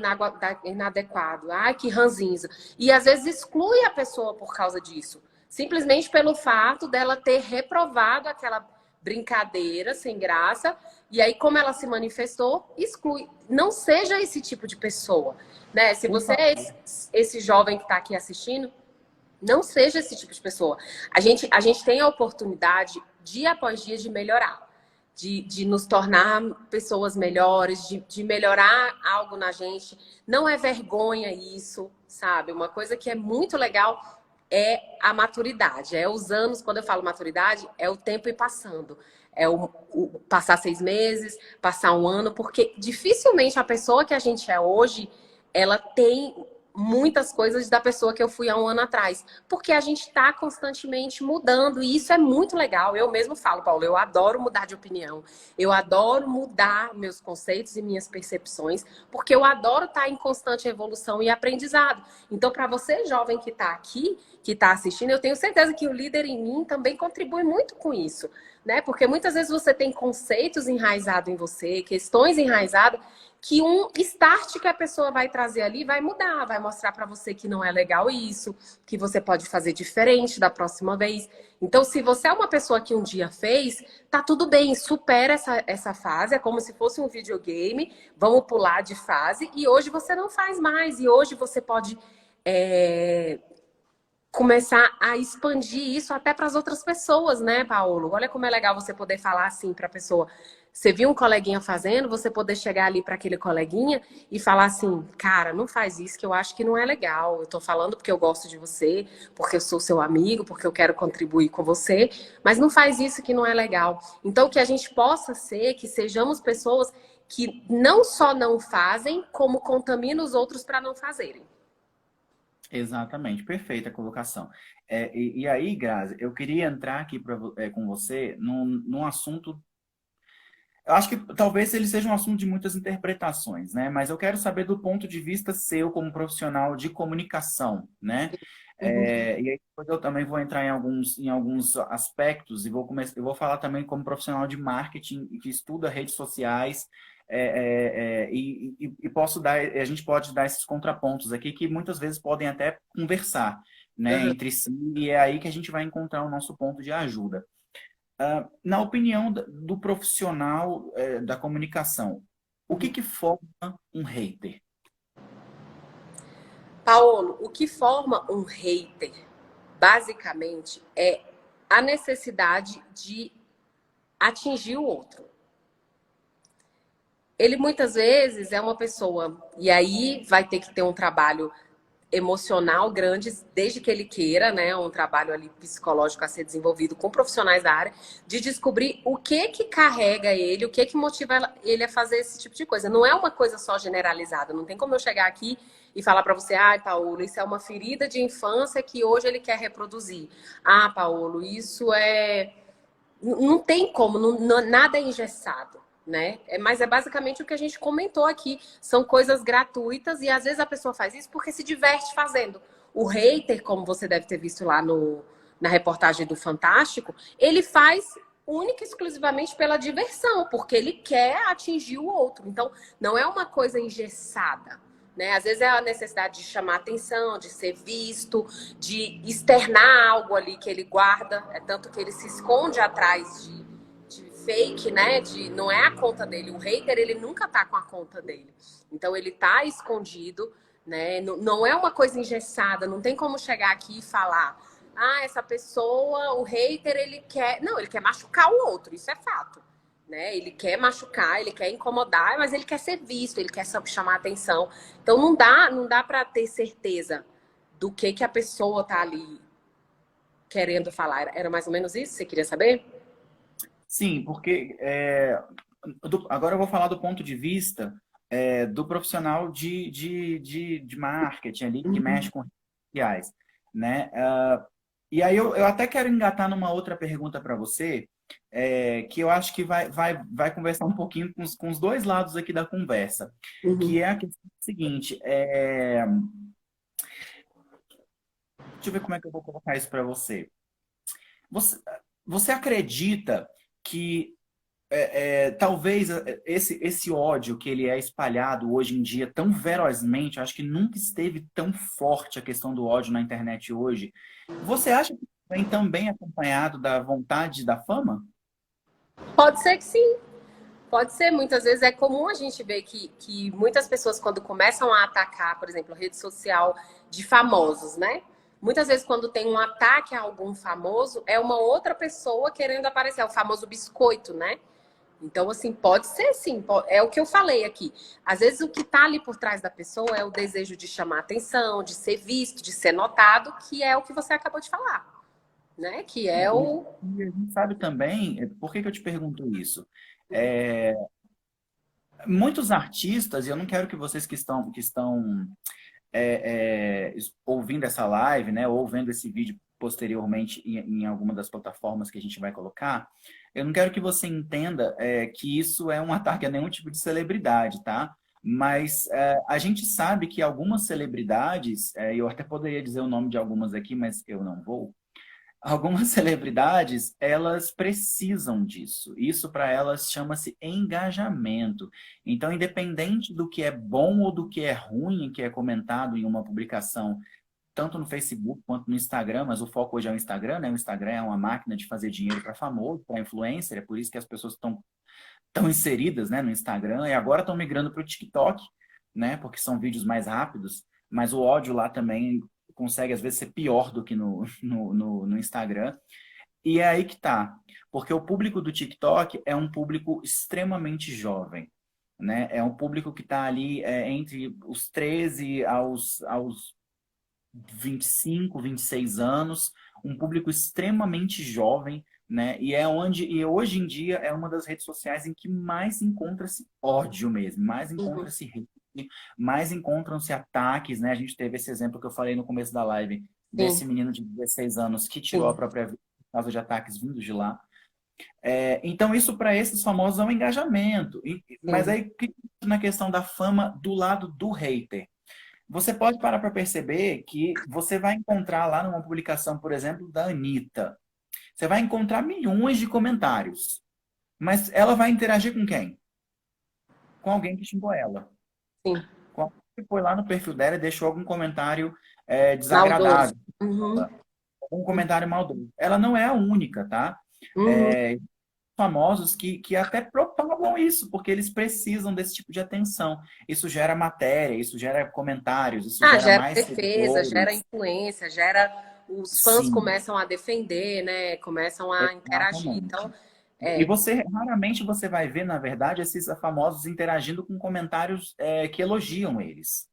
inadequado. Que ranzinza. E às vezes exclui a pessoa por causa disso. Simplesmente pelo fato dela ter reprovado aquela brincadeira sem graça. E aí, como ela se manifestou, exclui. Não seja esse tipo de pessoa, né? Se você é esse jovem que está aqui assistindo, não seja esse tipo de pessoa. A gente tem a oportunidade, dia após dia, de melhorar. De nos tornar pessoas melhores, de melhorar algo na gente. Não é vergonha isso, sabe? Uma coisa que é muito legal é a maturidade. É os anos, quando eu falo maturidade, é o tempo ir passando. É o passar 6 meses, passar um ano, porque dificilmente a pessoa que a gente é hoje, ela tem muitas coisas da pessoa que eu fui há um ano atrás. Porque a gente está constantemente mudando e isso é muito legal. Eu mesmo falo, Paulo, eu adoro mudar de opinião. Eu adoro mudar meus conceitos e minhas percepções, porque eu adoro estar em constante evolução e aprendizado. Então, para você, jovem que está aqui, que está assistindo, eu tenho certeza que o líder em mim também contribui muito com isso, né? Porque muitas vezes você tem conceitos enraizados em você, questões enraizadas, que um start que a pessoa vai trazer ali vai mudar, vai mostrar para você que não é legal isso, que você pode fazer diferente da próxima vez. Então, se você é uma pessoa que um dia fez, tá tudo bem, supera essa fase, é como se fosse um videogame, vamos pular de fase, e hoje você não faz mais, e hoje você pode começar a expandir isso até para as outras pessoas, né, Paulo? Olha como é legal você poder falar assim para a pessoa. Você viu um coleguinha fazendo, você poder chegar ali para aquele coleguinha e falar assim, cara, não faz isso que eu acho que não é legal. Eu tô falando porque eu gosto de você, porque eu sou seu amigo, porque eu quero contribuir com você, mas não faz isso que não é legal. Então, que a gente possa ser, que sejamos pessoas que não só não fazem, como contaminam os outros para não fazerem. Exatamente, perfeita a colocação. E aí, Grazi, eu queria entrar aqui com você num assunto. Eu acho que talvez ele seja um assunto de muitas interpretações, né? Mas eu quero saber do ponto de vista seu como profissional de comunicação, né? E aí depois eu também vou entrar em alguns aspectos e eu vou falar também como profissional de marketing que estuda redes sociais e a gente pode dar esses contrapontos aqui que muitas vezes podem até conversar, né, Uhum. entre si e é aí que a gente vai encontrar o nosso ponto de ajuda. Na opinião do profissional da comunicação, o que forma um hater? Paulo, o que forma um hater, basicamente, é a necessidade de atingir o outro. Ele muitas vezes é uma pessoa, e aí vai ter que ter um trabalho emocional grande, desde que ele queira, né? Um trabalho ali psicológico a ser desenvolvido com profissionais da área, de descobrir o que carrega ele, o que motiva ele a fazer esse tipo de coisa. Não é uma coisa só generalizada, não tem como eu chegar aqui e falar para você, Paulo, isso é uma ferida de infância que hoje ele quer reproduzir. Paulo, isso é... Não tem como, nada é engessado. Né? Mas é basicamente o que a gente comentou aqui. São coisas gratuitas e às vezes a pessoa faz isso porque se diverte fazendo. O hater, como você deve ter visto lá na reportagem do Fantástico, ele faz única e exclusivamente pela diversão, porque ele quer atingir o outro. Então, não é uma coisa engessada. Né? Às vezes é a necessidade de chamar atenção, de ser visto, de externar algo ali que ele guarda. É tanto que ele se esconde atrás de fake, né? Não é a conta dele. O hater, ele nunca tá com a conta dele. Então, ele tá escondido, né? Não é uma coisa engessada. Não tem como chegar aqui e falar essa pessoa, o hater, ele quer... Não, ele quer machucar o outro. Isso é fato. né? Ele quer machucar, ele quer incomodar, mas ele quer ser visto, ele quer chamar atenção. Então não dá para ter certeza do que a pessoa tá ali querendo falar. Era mais ou menos isso que você queria saber? Sim, porque agora eu vou falar do ponto de vista do profissional de marketing ali, que mexe Uhum. com redes sociais, né? E aí eu até quero engatar numa outra pergunta para você, que eu acho que vai conversar um pouquinho com os dois lados aqui da conversa, Uhum. que é a questão seguinte, deixa eu ver como é que eu vou colocar isso para você. Você, você acredita que talvez esse ódio que ele é espalhado hoje em dia tão ferozmente, acho que nunca esteve tão forte a questão do ódio na internet hoje. Você acha que vem também acompanhado da vontade da fama? Pode ser que sim. Pode ser, muitas vezes é comum a gente ver que muitas pessoas, quando começam a atacar, por exemplo, rede social de famosos, né? Muitas vezes, quando tem um ataque a algum famoso, é uma outra pessoa querendo aparecer, é o famoso biscoito, né? Então, assim, pode ser sim, é o que eu falei aqui. Às vezes, o que tá ali por trás da pessoa é o desejo de chamar atenção, de ser visto, de ser notado, que é o que você acabou de falar, né? Que é E, o. e a gente sabe também, por que que eu te pergunto isso? É, muitos artistas, e eu não quero que vocês que estão ouvindo essa live, né, ou vendo esse vídeo posteriormente em alguma das plataformas que a gente vai colocar, eu não quero que você entenda que isso é um ataque a nenhum tipo de celebridade, tá? Mas a gente sabe que algumas celebridades, eu até poderia dizer o nome de algumas aqui, mas eu não vou. Algumas celebridades, elas precisam disso. Isso para elas chama-se engajamento. Então, independente do que é bom ou do que é ruim, que é comentado em uma publicação, tanto no Facebook quanto no Instagram, mas o foco hoje é o Instagram, né? O Instagram é uma máquina de fazer dinheiro para famoso, para influencer, é por isso que as pessoas estão tão inseridas, né, no Instagram e agora estão migrando para o TikTok, né? Porque são vídeos mais rápidos, mas o ódio lá também consegue às vezes ser pior do que no Instagram. E é aí que tá. Porque o público do TikTok é um público extremamente jovem, né? É um público que está ali entre os 13 aos 25, 26 anos, um público extremamente jovem, né? E hoje em dia é uma das redes sociais em que mais encontra-se ódio mesmo, mais Uhum. encontra-se hate, mais encontram-se ataques, né? A gente teve esse exemplo que eu falei no começo da live desse Sim, menino de 16 anos que tirou a sim, própria vida por causa de ataques vindos de lá. Então, isso para esses famosos é um engajamento. Mas sim. aí, na questão da fama do lado do hater? Você pode parar para perceber que você vai encontrar lá numa publicação, por exemplo, da Anitta. Você vai encontrar milhões de comentários. Mas ela vai interagir com quem? Com alguém que xingou ela. Sim. Com alguém que foi lá no perfil dela e deixou algum comentário Maldoso. desagradável. Uhum. Algum comentário maldoso. Ela não é a única, tá? Uhum. É, famosos que até propagam isso, porque eles precisam desse tipo de atenção. Isso gera matéria, isso gera comentários, isso Ah, gera gera mais defesa, gera seguidores. influência, gera. Os fãs Sim, começam a defender, né? Começam a interagir. Então, exatamente. E é. você raramente você vai ver, na verdade, esses famosos interagindo com comentários que elogiam eles.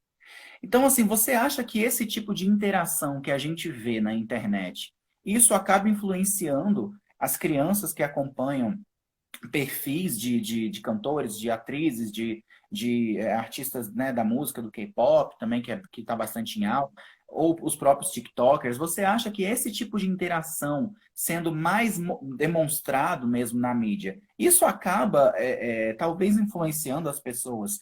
Então, assim, você acha que esse tipo de interação que a gente vê na internet, isso acaba influenciando as crianças que acompanham perfis de cantores, de atrizes, de artistas, né, da música, do K-pop também, que está bastante em alta, ou os próprios TikTokers, você acha que esse tipo de interação sendo mais demonstrado mesmo na mídia, isso acaba talvez influenciando as pessoas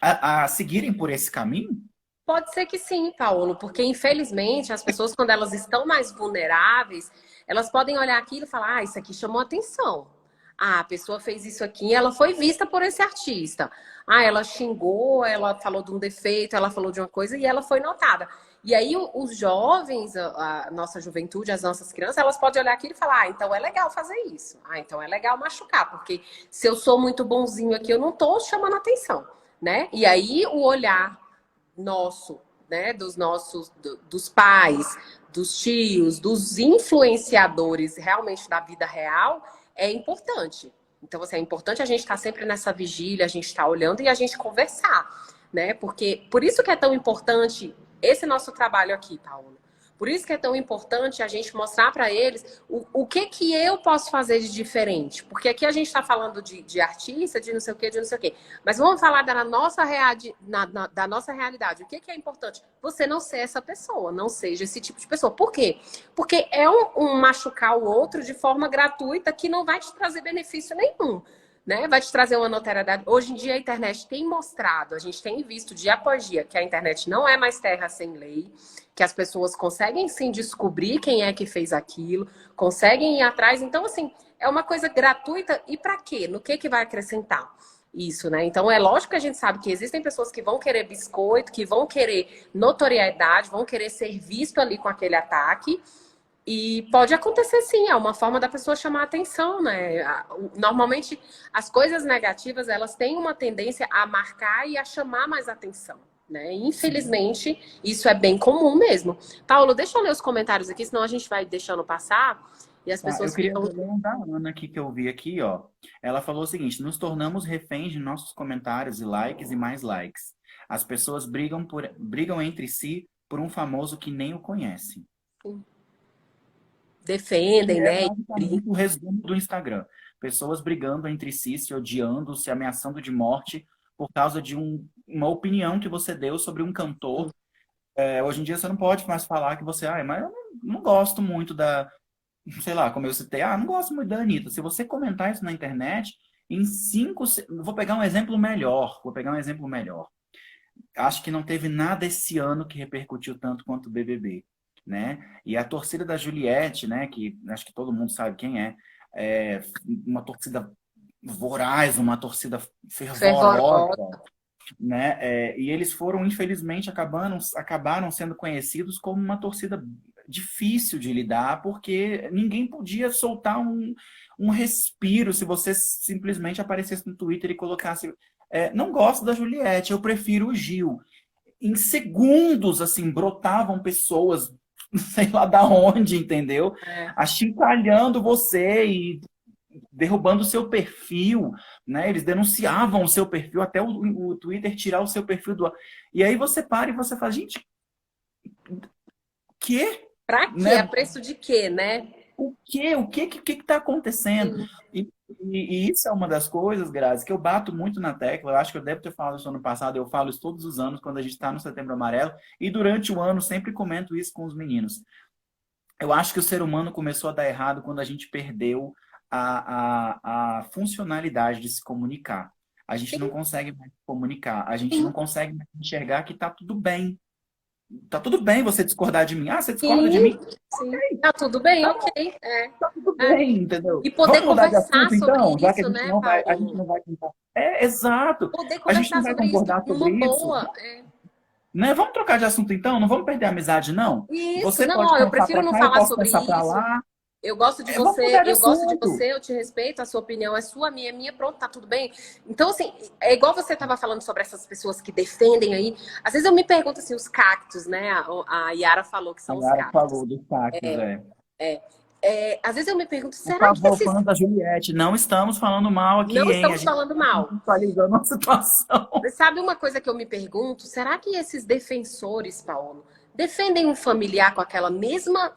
a seguirem por esse caminho? Pode ser que sim, Paulo, porque infelizmente as pessoas, quando elas estão mais vulneráveis, elas podem olhar aquilo e falar: ah, isso aqui chamou atenção. Ah, a pessoa fez isso aqui, e ela foi vista por esse artista. Ah, ela xingou, ela falou de um defeito, ela falou de uma coisa e ela foi notada. E aí os jovens, a nossa juventude, as nossas crianças, elas podem olhar aquilo e falar: ah, então é legal fazer isso. Ah, então é legal machucar, porque se eu sou muito bonzinho aqui, eu não estou chamando atenção, né? E aí o olhar nosso, né, dos pais, dos tios, dos influenciadores realmente da vida real é importante. Então, assim, é importante a gente estar sempre nessa vigília, a gente estar olhando e a gente conversar, né? Porque por isso que é tão importante esse nosso trabalho aqui, Paulo. Por isso que é tão importante a gente mostrar para eles o que que eu posso fazer de diferente. Porque aqui a gente está falando de artista, de não sei o quê, de não sei o quê. Mas vamos falar da nossa, da nossa realidade. O que que é importante? Você não ser essa pessoa, não seja esse tipo de pessoa. Por quê? Porque é um machucar o outro de forma gratuita que não vai te trazer benefício nenhum. Né? Vai te trazer uma notoriedade. Hoje em dia a internet tem mostrado, a gente tem visto dia após dia que a internet não é mais terra sem lei, que as pessoas conseguem sim descobrir quem é que fez aquilo, conseguem ir atrás. Então, assim, é uma coisa gratuita e para quê? No que vai acrescentar? Isso, né? Então é lógico que a gente sabe que existem pessoas que vão querer biscoito, que vão querer notoriedade, vão querer ser visto ali com aquele ataque. E pode acontecer sim, é uma forma da pessoa chamar a atenção, né? Normalmente as coisas negativas, elas têm uma tendência a marcar e a chamar mais atenção, né? Infelizmente, isso é bem comum mesmo. Paulo, deixa eu ler os comentários aqui, senão a gente vai deixando passar e as Tá, eu pessoas queria ficam... ler um da Ana aqui que eu vi aqui, ó. Ela falou o seguinte: nos tornamos reféns de nossos comentários e likes e mais likes. As pessoas brigam entre si por um famoso que nem o conhece. Que defendem, é né? basicamente o resumo do Instagram. Pessoas brigando entre si, se odiando, se ameaçando de morte por causa de uma opinião que você deu sobre um cantor. Hoje em dia você não pode mais falar que você, mas eu não gosto muito sei lá, como eu citei, não gosto muito da Anitta. Se você comentar isso na internet, em vou pegar um exemplo melhor, Acho que não teve nada esse ano que repercutiu tanto quanto o BBB, né? E a torcida da Juliette, né, que acho que todo mundo sabe quem é uma torcida voraz, uma torcida fervorosa, Fervorosa. né? E eles foram, infelizmente, acabaram sendo conhecidos como uma torcida difícil de lidar, porque ninguém podia soltar um respiro se você simplesmente aparecesse no Twitter e colocasse não gosto da Juliette, eu prefiro o Gil. Em segundos, assim, brotavam pessoas, sei lá da onde, entendeu? É. Achincalhando você e derrubando o seu perfil, né? Eles denunciavam o seu perfil, até o Twitter tirar o seu perfil do ar. E aí você para e você fala, gente, que? Pra quê? A Né? preço de quê, né? O quê? O que está acontecendo? Sim. E isso é uma das coisas, Grazi, que eu bato muito na tecla. Eu acho que eu devo ter falado isso ano passado, eu falo isso todos os anos quando a gente está no Setembro Amarelo, e durante o ano sempre comento isso com os meninos. Eu acho que o ser humano começou a dar errado quando a gente perdeu a funcionalidade de se comunicar. A gente não Sim, consegue mais se comunicar, a gente não sim, consegue mais enxergar que está tudo bem. Tá tudo bem você discordar de mim. Você discorda de sim, mim? sim. Tá tudo bem, Tá bom, ok. tá tudo É. bem, entendeu? E poder Vamos mudar de conversar assunto sobre então, já que isso, né, a gente Paulo? não vai tentar. Exato. Poder A gente não conversar vai sobre isso concordar numa sobre isso, boa. né? Vamos trocar de assunto então, não vamos perder a amizade não. Isso, Você não, pode ó, eu pensar prefiro para não cá, eu falar posso sobre pensar para isso. lá. Vamos mudar de Eu gosto de assunto. você, eu te respeito, a sua opinião é sua, a minha é minha, pronto, tá tudo bem. Então, assim, é igual você estava falando sobre essas pessoas que defendem aí. Às vezes eu me pergunto assim, os cactos, né? A Yara falou que A são os Yara cactos. falou dos cactos, Às vezes eu me pergunto, Por será que favor, esses fãs da Juliette, não estamos falando mal não aqui, hein? A estamos gente falando está mal? contextualizando a situação. Mas sabe uma coisa que eu me pergunto? Será que esses defensores, Paulo, defendem um familiar com aquela mesma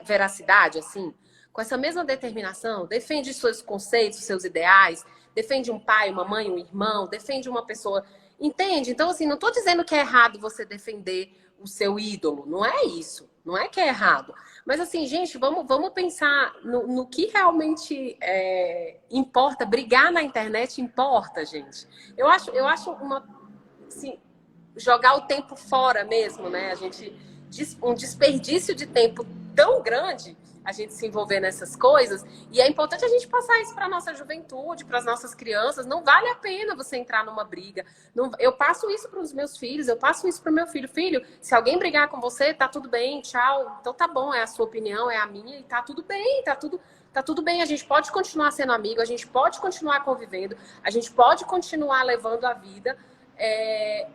veracidade, assim? Com essa mesma determinação? Defende seus conceitos, seus ideais? Defende um pai, uma mãe, um irmão? Defende uma pessoa... Entende? Então, assim, não estou dizendo que é errado você defender o seu ídolo. Não é isso. Não é que é errado. Mas assim, gente, vamos pensar no que realmente importa. Brigar na internet importa, gente. Eu acho assim, jogar o tempo fora mesmo, né? Um desperdício de tempo tão grande a gente se envolver nessas coisas. E é importante a gente passar isso para nossa juventude, para as nossas crianças. Não vale a pena você entrar numa briga. Não, eu passo isso para os meus filhos, eu passo isso para o meu filho. Filho, se alguém brigar com você, tá tudo bem, tchau. Então tá bom, é a sua opinião, é a minha, e tá tudo bem, tá tudo bem. A gente pode continuar sendo amigo, a gente pode continuar convivendo, a gente pode continuar levando a vida.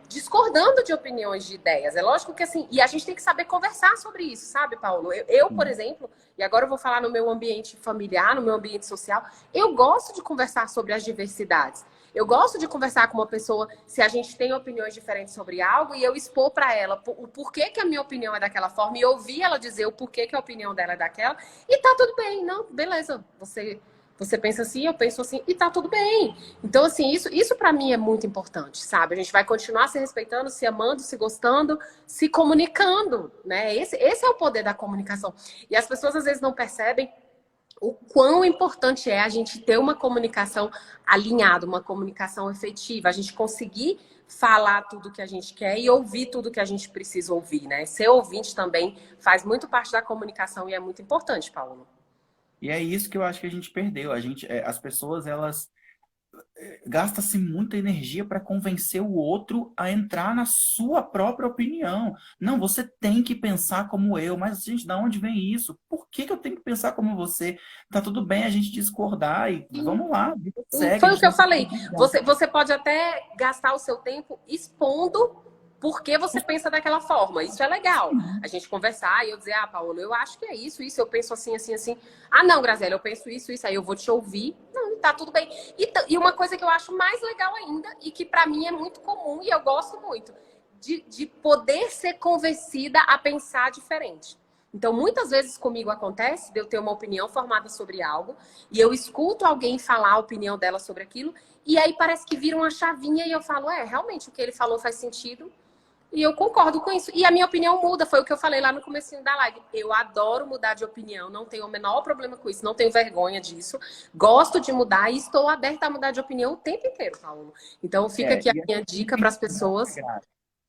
discordando de opiniões, de ideias. É lógico que assim, e a gente tem que saber conversar sobre isso, sabe, Paulo? Por exemplo, e agora eu vou falar no meu ambiente familiar, no meu ambiente social, eu gosto de conversar sobre as diversidades. Eu gosto de conversar com uma pessoa se a gente tem opiniões diferentes sobre algo e eu expor para ela o porquê que a minha opinião é daquela forma e ouvir ela dizer o porquê que a opinião dela é daquela e tá tudo bem, não, beleza, você pensa assim, eu penso assim, e tá tudo bem. Então, assim, isso para mim é muito importante, sabe? A gente vai continuar se respeitando, se amando, se gostando, se comunicando, né? Esse é o poder da comunicação. E as pessoas às vezes não percebem o quão importante é a gente ter uma comunicação alinhada, uma comunicação efetiva, a gente conseguir falar tudo que a gente quer e ouvir tudo que a gente precisa ouvir, né? Ser ouvinte também faz muito parte da comunicação e é muito importante, Paulo. E é isso que eu acho que a gente perdeu. As pessoas, elas gasta-se muita energia para convencer o outro a entrar na sua própria opinião. Não, você tem que pensar como eu, mas, gente, da onde vem isso? Por que que eu tenho que pensar como você? Tá tudo bem a gente discordar e vamos lá, vida segue, a Foi o gente que eu não se falei. pode brigar. Você pode até gastar o seu tempo expondo por que você pensa daquela forma. Isso é legal. A gente conversar e eu dizer, ah, Paulo, eu acho que é isso, eu penso assim, assim, assim. Ah, não, Graziela, eu penso isso, aí eu vou te ouvir. Não, tá tudo bem. E uma coisa que eu acho mais legal ainda, e que para mim é muito comum e eu gosto muito, de poder ser convencida a pensar diferente. Então, muitas vezes comigo acontece de eu ter uma opinião formada sobre algo e eu escuto alguém falar a opinião dela sobre aquilo e aí parece que vira uma chavinha e eu falo, realmente o que ele falou faz sentido e eu concordo com isso. E a minha opinião muda, foi o que eu falei lá no comecinho da live. Eu adoro mudar de opinião, não tenho o menor problema com isso, não tenho vergonha disso. Gosto de mudar e estou aberta a mudar de opinião o tempo inteiro, Paulo. Então, fica aqui a E minha assim, dica para as pessoas.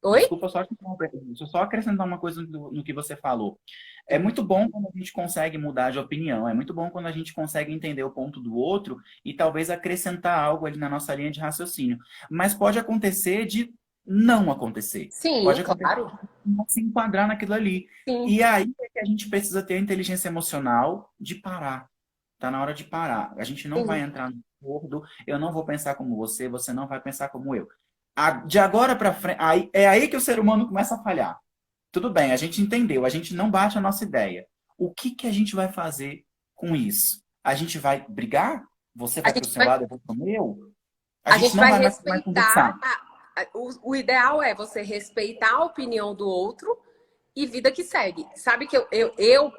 Oi? desculpa só te interromper, deixa eu só acrescentar uma coisa no que você falou. É muito bom quando a gente consegue mudar de opinião, é muito bom quando a gente consegue entender o ponto do outro e talvez acrescentar algo ali na nossa linha de raciocínio. Mas pode acontecer de não acontecer. Sim, Pode acontecer claro. de não se enquadrar naquilo ali. Sim. E aí é que a gente precisa ter a inteligência emocional de parar. Tá na hora de parar. A gente não vai Sim. entrar no acordo, eu não vou pensar como você não vai pensar como eu. De agora para frente, é aí que o ser humano começa a falhar. Tudo bem, a gente entendeu, a gente não bate a nossa ideia. O que que a gente vai fazer com isso? A gente vai brigar? Você A vai para o gente seu vai lado, eu vou para o meu? A A gente gente não vai vai mais respeitar. conversar. O ideal é você respeitar a opinião do outro e vida que segue. Sabe que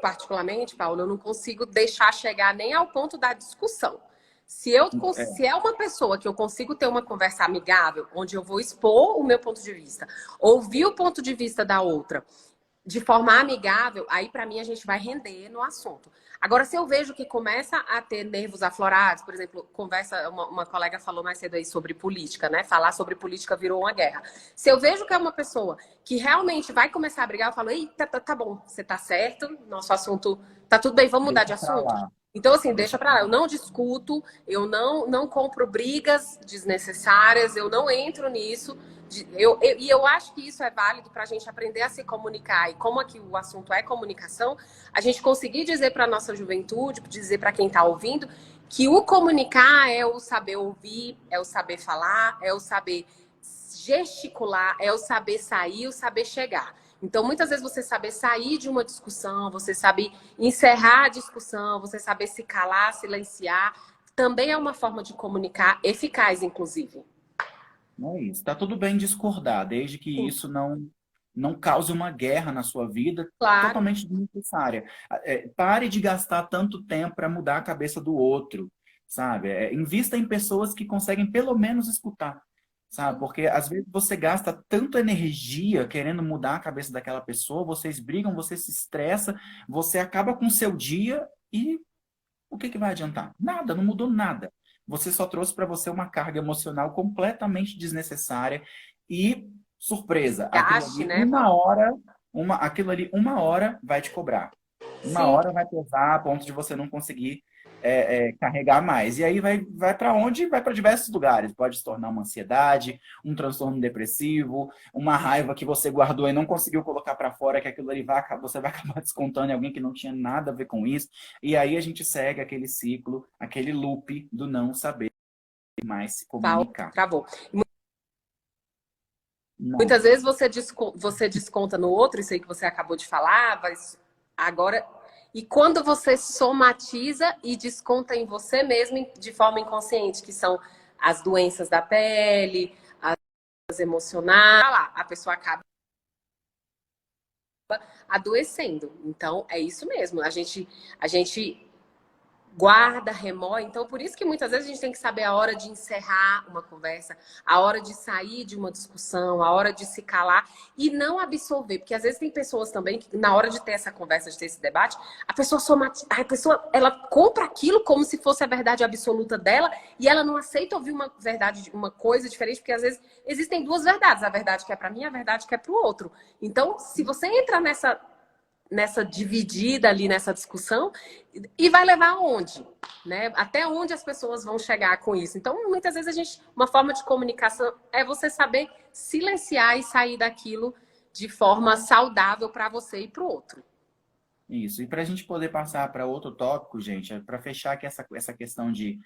particularmente, Paulo, eu não consigo deixar chegar nem ao ponto da discussão. É, Se é uma pessoa que eu consigo ter uma conversa amigável, onde eu vou expor o meu ponto de vista, ouvir o ponto de vista da outra de forma amigável, aí para mim a gente vai render no assunto. Agora, se eu vejo que começa a ter nervos aflorados, por exemplo, uma colega falou mais cedo aí sobre política, né? Falar sobre política virou uma guerra. Se eu vejo que é uma pessoa que realmente vai começar a brigar, eu falo, eita, tá bom, você tá certo, nosso assunto tá tudo bem, vamos mudar de deixa pra assunto? lá. Então, assim, deixa Deixa pra pra lá. Eu lá. não discuto, eu não compro brigas desnecessárias, eu não entro nisso. E eu acho que isso é válido para a gente aprender a se comunicar. E como aqui o assunto é comunicação, a gente conseguir dizer para a nossa juventude, dizer para quem está ouvindo, que o comunicar é o saber ouvir, é o saber falar, é o saber gesticular, é o saber sair, o saber chegar. Então, muitas vezes você saber sair de uma discussão, você saber encerrar a discussão, você saber se calar, silenciar, também é uma forma de comunicar eficaz, inclusive. Não é isso. Tá tudo bem discordar, desde que Sim, isso não cause uma guerra na sua vida claro. totalmente desnecessária. Pare de gastar tanto tempo para mudar a cabeça do outro, sabe? Invista em pessoas que conseguem pelo menos escutar, sabe? Porque às vezes você gasta tanta energia querendo mudar a cabeça daquela pessoa, vocês brigam, você se estressa, você acaba com o seu dia e o que que vai adiantar? Nada, não mudou nada. Você só trouxe para você uma carga emocional completamente desnecessária e surpresa, Gaste, né, Paulo? aquilo ali uma hora vai te cobrar. Uma Sim. hora vai pesar a ponto de você não conseguir carregar mais. E aí vai para onde? Vai para diversos lugares. Pode se tornar uma ansiedade, um transtorno depressivo, uma raiva que você guardou e não conseguiu colocar para fora, que aquilo ali você vai acabar descontando em alguém que não tinha nada a ver com isso. E aí a gente segue aquele ciclo, aquele loop do não saber mais se Paulo, comunicar. travou. Muitas Nossa. vezes você desconta no outro, isso aí que você acabou de falar, mas agora. E quando você somatiza e desconta em você mesmo de forma inconsciente, que são as doenças da pele, as emocionais, lá, a pessoa acaba adoecendo. Então, é isso mesmo. A gente guarda, remói. Então, por isso que muitas vezes a gente tem que saber a hora de encerrar uma conversa, a hora de sair de uma discussão, a hora de se calar e não absorver. Porque às vezes tem pessoas também que, na hora de ter essa conversa, de ter esse debate, a pessoa ela compra aquilo como se fosse a verdade absoluta dela e ela não aceita ouvir uma verdade, uma coisa diferente, porque às vezes existem duas verdades, a verdade que é para mim e a verdade que é para o outro. Então, se você entra nessa dividida ali nessa discussão e vai levar aonde, né? Até onde as pessoas vão chegar com isso. Então, muitas vezes uma forma de comunicação é você saber silenciar e sair daquilo de forma saudável para você e para o outro. Isso. E para a gente poder passar para outro tópico, gente, para fechar aqui essa questão de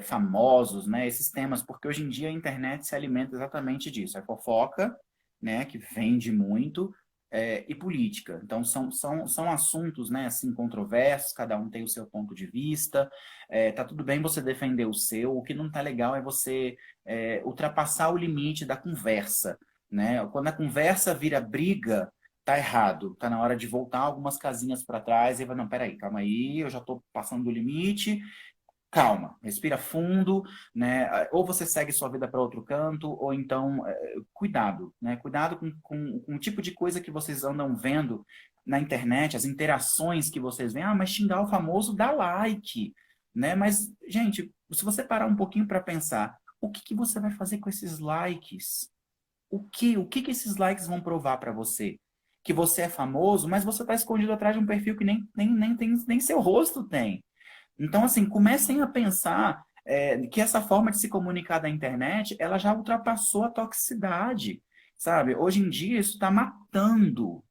famosos, né, esses temas, porque hoje em dia a internet se alimenta exatamente disso. É fofoca, né, que vende muito, e política. Então, são assuntos, né, assim, controversos, cada um tem o seu ponto de vista. Tá tudo bem você defender o seu, o que não tá legal é você ultrapassar o limite da conversa, né? Quando a conversa vira briga, tá errado, tá na hora de voltar algumas casinhas para trás e vai, não, peraí, calma aí, eu já tô passando do limite, calma, respira fundo, né? Ou você segue sua vida para outro canto, ou então, cuidado, né? Cuidado com o tipo de coisa que vocês andam vendo na internet, as interações que vocês veem. Ah, mas xingar o famoso dá like, né? Mas, gente, se você parar um pouquinho para pensar, o que que você vai fazer com esses likes? O que que esses likes vão provar para você? Que você é famoso, mas você está escondido atrás de um perfil que nem tem, nem seu rosto tem. Então, assim, comecem a pensar que essa forma de se comunicar da internet, ela já ultrapassou a toxicidade, sabe? Hoje em dia isso está matando,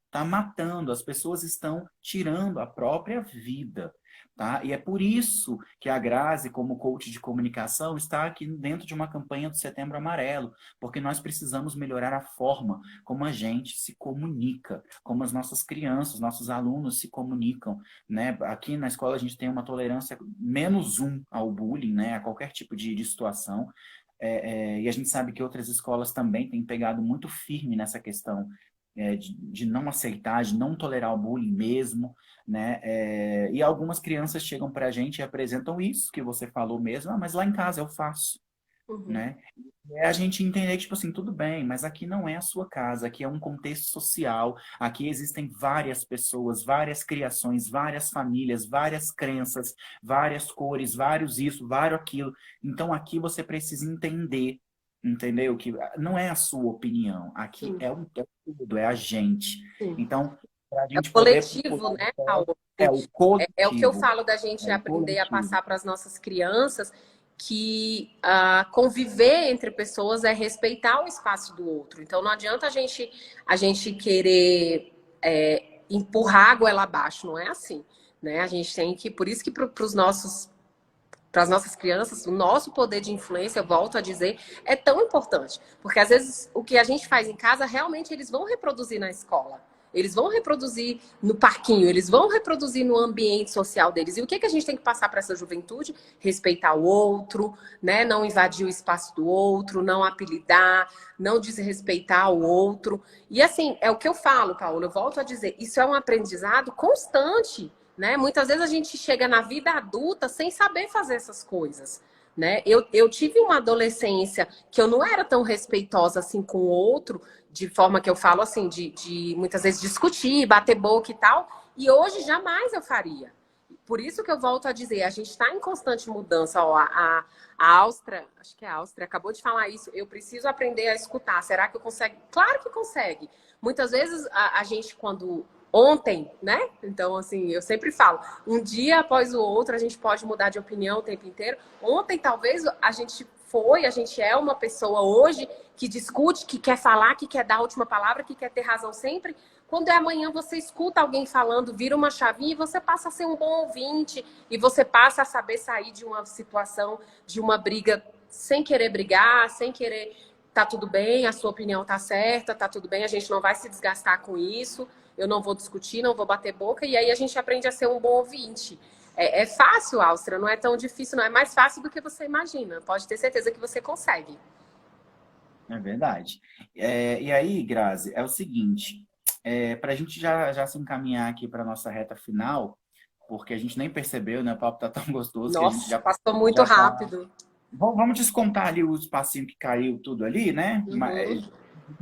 as pessoas estão tirando a própria vida, tá? E é por isso que a Grazi, como coach de comunicação, está aqui dentro de uma campanha do Setembro Amarelo, porque nós precisamos melhorar a forma como a gente se comunica, como as nossas crianças, nossos alunos se comunicam, né? Aqui na escola a gente tem uma tolerância -1 ao bullying, né? A qualquer tipo de situação. E a gente sabe que outras escolas também têm pegado muito firme nessa questão de não aceitar, de não tolerar o bullying mesmo, né? E algumas crianças chegam para a gente e apresentam isso que você falou mesmo, ah, mas lá em casa eu faço, Uhum. né? É a gente entender que, tipo assim, tudo bem, mas aqui não é a sua casa, aqui é um contexto social, aqui existem várias pessoas, várias criações, várias famílias, várias crenças, várias cores, vários isso, vários aquilo. Então aqui você precisa entender, entendeu? Que não é a sua opinião, aqui Sim, é o tudo, é a gente. sim. Então, para a É o gente poder coletivo, pular o né, pé, Paulo? é Assim, o é o que eu coletivo, falo da é gente o aprender a coletivo. passar para as nossas crianças que conviver entre pessoas é respeitar o espaço do outro. Então não adianta a gente querer empurrar a goela abaixo, não é assim, né? A gente tem que, por isso que para os nossos para as nossas crianças, o nosso poder de influência, eu volto a dizer, é tão importante. Porque às vezes o que a gente faz em casa, realmente eles vão reproduzir na escola. Eles vão reproduzir no parquinho, eles vão reproduzir no ambiente social deles. E o que a gente tem que passar para essa juventude? Respeitar o outro, né? Não invadir o espaço do outro, não apelidar, não desrespeitar o outro. E assim, é o que eu falo, Paulo, eu volto a dizer, isso é um aprendizado constante, né? Muitas vezes a gente chega na vida adulta sem saber fazer essas coisas, né? Eu tive uma adolescência que eu não era tão respeitosa assim com o outro, de forma que eu falo assim, de muitas vezes discutir, bater boca e tal, e hoje jamais eu faria. Por isso que eu volto a dizer, a gente está em constante mudança. Ó, a Áustria, acho que é a Áustria, acabou de falar isso. Eu preciso aprender a escutar. Será que eu consigo? Claro que consegue. Muitas vezes a gente, quando ontem, né? Então, assim, eu sempre falo, um dia após o outro, a gente pode mudar de opinião o tempo inteiro. Ontem, talvez, a gente é uma pessoa hoje que discute, que quer falar, que quer dar a última palavra, que quer ter razão sempre. Quando é amanhã, você escuta alguém falando, vira uma chavinha e você passa a ser um bom ouvinte e você passa a saber sair de uma situação, de uma briga, sem querer brigar, sem querer tá tudo bem, a sua opinião tá certa, tá tudo bem, a gente não vai se desgastar com isso, eu não vou discutir, não vou bater boca, e aí a gente aprende a ser um bom ouvinte. É fácil, Áustria, não é tão difícil, não. É mais fácil do que você imagina. Pode ter certeza que você consegue. É verdade. E aí, Grazi, é o seguinte, para a gente já se encaminhar aqui para nossa reta final, porque a gente nem percebeu, né? O papo tá tão gostoso que a gente Nossa, passou muito já tá. rápido. Vamos descontar ali o espacinho que caiu tudo ali, né? Uhum.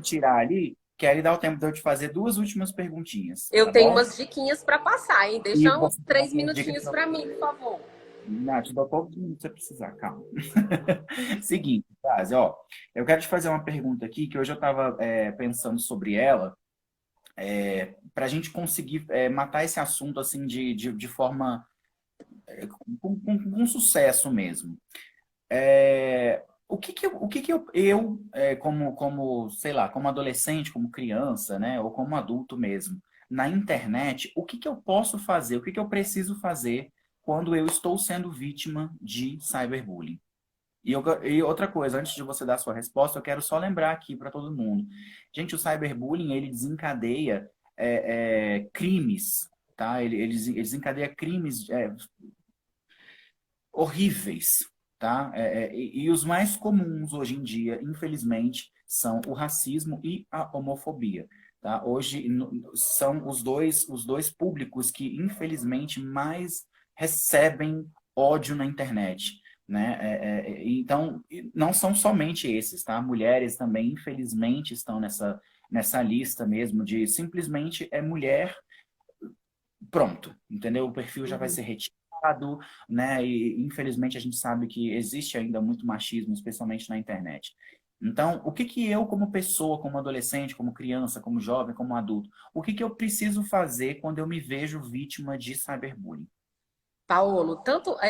Tirar ali, que aí dá o tempo de eu te fazer duas últimas perguntinhas, tá Eu tenho bom? umas diquinhas para passar, hein? E Deixa uns você tem 3 minutinhos para mim, por favor. Não, te dou todo mundo que você precisar, calma. Seguinte, Grazi, ó, eu quero te fazer uma pergunta aqui que hoje eu estava pensando sobre ela, para a gente conseguir matar esse assunto assim de forma com sucesso mesmo. Como, sei lá, como adolescente, como criança, né, ou como adulto mesmo, na internet, o que que eu posso fazer, o que que eu preciso fazer quando eu estou sendo vítima de cyberbullying? E outra coisa, antes de você dar a sua resposta, eu quero só lembrar aqui para todo mundo. Gente, o cyberbullying, ele desencadeia crimes, tá? Ele desencadeia crimes horríveis, tá? E os mais comuns hoje em dia, infelizmente, são o racismo e a homofobia, tá? Hoje são os dois públicos que, infelizmente, mais recebem ódio na internet, né? Então, não são somente esses, tá? Mulheres também, infelizmente, estão nessa lista mesmo de simplesmente mulher. Pronto, entendeu? O perfil já vai Uhum. ser retirado, né? E infelizmente a gente sabe que existe ainda muito machismo, especialmente na internet. Então, o que que eu, como pessoa, como adolescente, como criança, como jovem, como adulto, o que que eu preciso fazer quando eu me vejo vítima de cyberbullying? Paulo,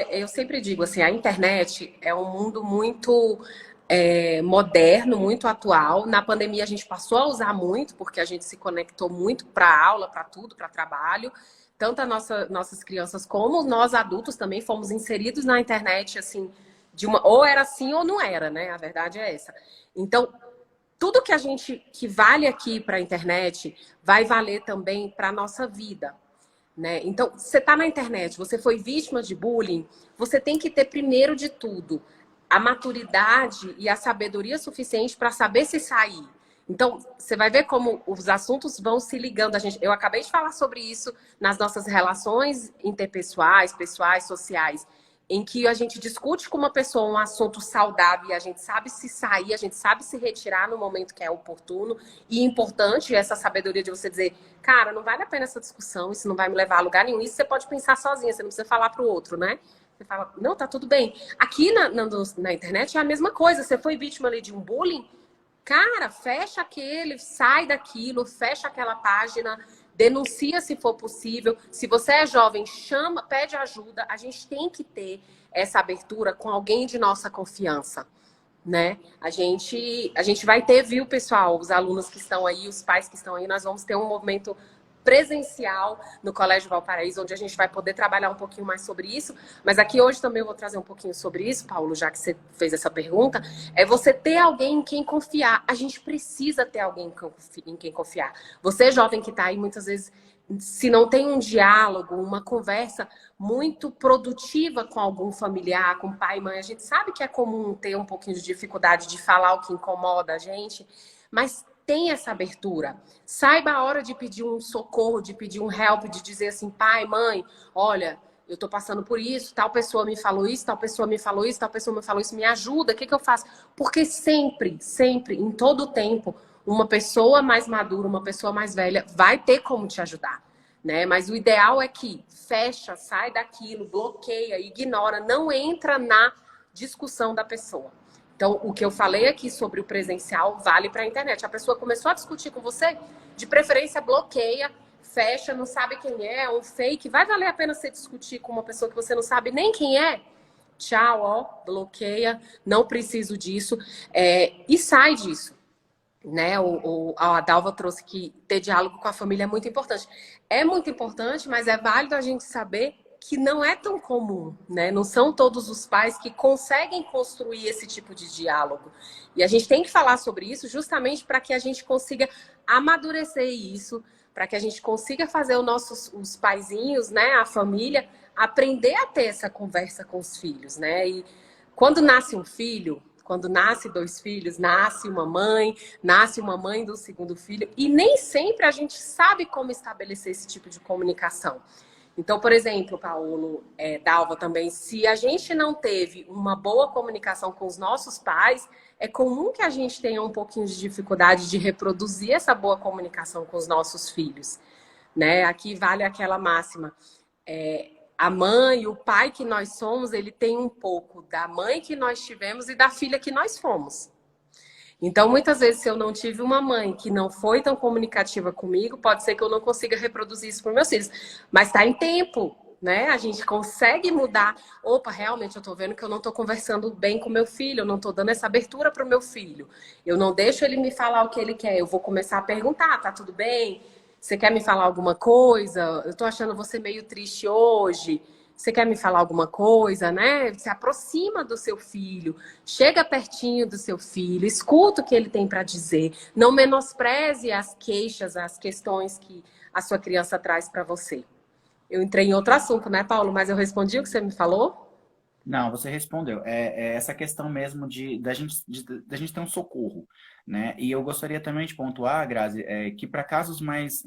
eu sempre digo assim, a internet é um mundo muito moderno, muito atual. Na pandemia a gente passou a usar muito, porque a gente se conectou muito para aula, para tudo, para trabalho. Tanto nossas crianças como nós adultos também fomos inseridos na internet, assim, ou era assim ou não era, né? A verdade é essa. Então, tudo que vale aqui para a internet vai valer também para a nossa vida. Né? Então, você está na internet, você foi vítima de bullying, você tem que ter, primeiro de tudo, a maturidade e a sabedoria suficiente para saber se sair. Então, você vai ver como os assuntos vão se ligando. Eu acabei de falar sobre isso nas nossas relações interpessoais, pessoais, sociais, em que a gente discute com uma pessoa um assunto saudável e a gente sabe se sair, a gente sabe se retirar no momento que é oportuno e importante essa sabedoria de você dizer, cara, não vale a pena essa discussão, isso não vai me levar a lugar nenhum. Isso você pode pensar sozinha, você não precisa falar para o outro, né? Você fala, não, tá tudo bem. Aqui na internet é a mesma coisa. Você foi vítima ali de um bullying, cara, fecha sai daquilo, fecha aquela página, denuncia se for possível. Se você é jovem, chama, pede ajuda. A gente tem que ter essa abertura com alguém de nossa confiança, né? A gente vai ter, viu, pessoal, os alunos que estão aí, os pais que estão aí, nós vamos ter um movimento presencial no Colégio Valparaíso, onde a gente vai poder trabalhar um pouquinho mais sobre isso. Mas aqui hoje também eu vou trazer um pouquinho sobre isso, Paulo, já que você fez essa pergunta. É você ter alguém em quem confiar. A gente precisa ter alguém em quem confiar. Você, jovem que está aí, muitas vezes, se não tem um diálogo, uma conversa muito produtiva com algum familiar, com pai e mãe, a gente sabe que é comum ter um pouquinho de dificuldade de falar o que incomoda a gente, mas tem essa abertura. Saiba a hora de pedir um socorro, de pedir um help, de dizer assim, pai, mãe, olha, eu tô passando por isso, tal pessoa me falou isso, tal pessoa me falou isso, tal pessoa me falou isso, me ajuda, o que que eu faço? Porque sempre, sempre, em todo o tempo, uma pessoa mais madura, uma pessoa mais velha vai ter como te ajudar, né? Mas o ideal é que fecha, sai daquilo, bloqueia, ignora, não entra na discussão da pessoa. Então, o que eu falei aqui sobre o presencial vale para a internet. A pessoa começou a discutir com você, de preferência bloqueia, fecha, não sabe quem é um fake. Vai valer a pena você discutir com uma pessoa que você não sabe nem quem é? Tchau, ó, bloqueia, não preciso disso. E sai disso. Né? A Dalva trouxe que ter diálogo com a família é muito importante. É muito importante, mas é válido a gente saber que não é tão comum, né? Não são todos os pais que conseguem construir esse tipo de diálogo. E a gente tem que falar sobre isso justamente para que a gente consiga amadurecer isso, para que a gente consiga fazer os paizinhos, né, a família, aprender a ter essa conversa com os filhos, né? E quando nasce um filho, quando nasce dois filhos, nasce uma mãe do segundo filho, e nem sempre a gente sabe como estabelecer esse tipo de comunicação. Então, por exemplo, Paulo, Dalva também, se a gente não teve uma boa comunicação com os nossos pais, é comum que a gente tenha um pouquinho de dificuldade de reproduzir essa boa comunicação com os nossos filhos, né? Aqui vale aquela máxima. A mãe, o pai que nós somos, ele tem um pouco da mãe que nós tivemos e da filha que nós fomos. Então, muitas vezes, se eu não tive uma mãe que não foi tão comunicativa comigo, pode ser que eu não consiga reproduzir isso para meus filhos. Mas está em tempo, né? A gente consegue mudar. Opa, realmente, eu estou vendo que eu não estou conversando bem com meu filho, eu não estou dando essa abertura para o meu filho. Eu não deixo ele me falar o que ele quer. Eu vou começar a perguntar, tá tudo bem? Você quer me falar alguma coisa? Eu estou achando você meio triste hoje. Você quer me falar alguma coisa, né? Se aproxima do seu filho, chega pertinho do seu filho, escuta o que ele tem para dizer. Não menospreze as queixas, as questões que a sua criança traz para você. Eu entrei em outro assunto, né, Paulo? Mas eu respondi o que você me falou? Não, você respondeu. É essa questão mesmo da gente ter um socorro, né? E eu gostaria também de pontuar, Grazi, que para casos mais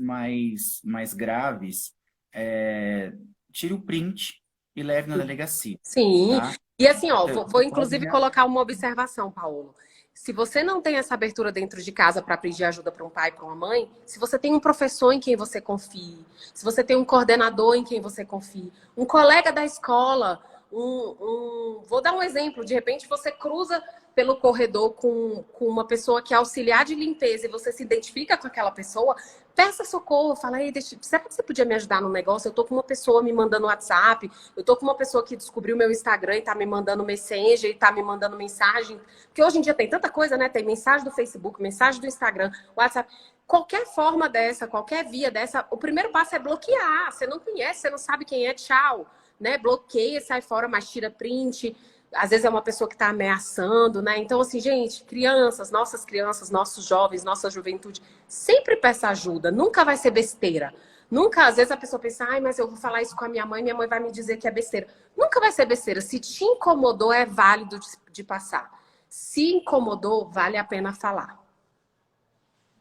graves, é, tire o print e leve na delegacia, Sim. tá? E assim, ó, vou Você pode inclusive colocar uma observação, Paulo. Se você não tem essa abertura dentro de casa para pedir ajuda para um pai, para uma mãe, se você tem um professor em quem você confie, se você tem um coordenador em quem você confie, um colega da escola, vou dar um exemplo, de repente você cruza pelo corredor com uma pessoa que é auxiliar de limpeza e você se identifica com aquela pessoa, peça socorro, fala, ei, será que você podia me ajudar no negócio? Eu tô com uma pessoa me mandando WhatsApp, eu tô com uma pessoa que descobriu meu Instagram e tá me mandando Messenger e tá me mandando mensagem, porque hoje em dia tem tanta coisa, né? Tem mensagem do Facebook, mensagem do Instagram, WhatsApp. Qualquer forma dessa, qualquer via dessa, o primeiro passo é bloquear. Você não conhece, você não sabe quem é, tchau. Né? Bloqueia, sai fora, mas tira print. Às vezes é uma pessoa que está ameaçando, né? Então, assim, gente, crianças, nossos jovens, nossa juventude, sempre peça ajuda, nunca vai ser besteira. Nunca, às vezes a pessoa pensa, ai, mas eu vou falar isso com a minha mãe vai me dizer que é besteira. Nunca vai ser besteira. Se te incomodou, é válido de passar. Se incomodou, vale a pena falar.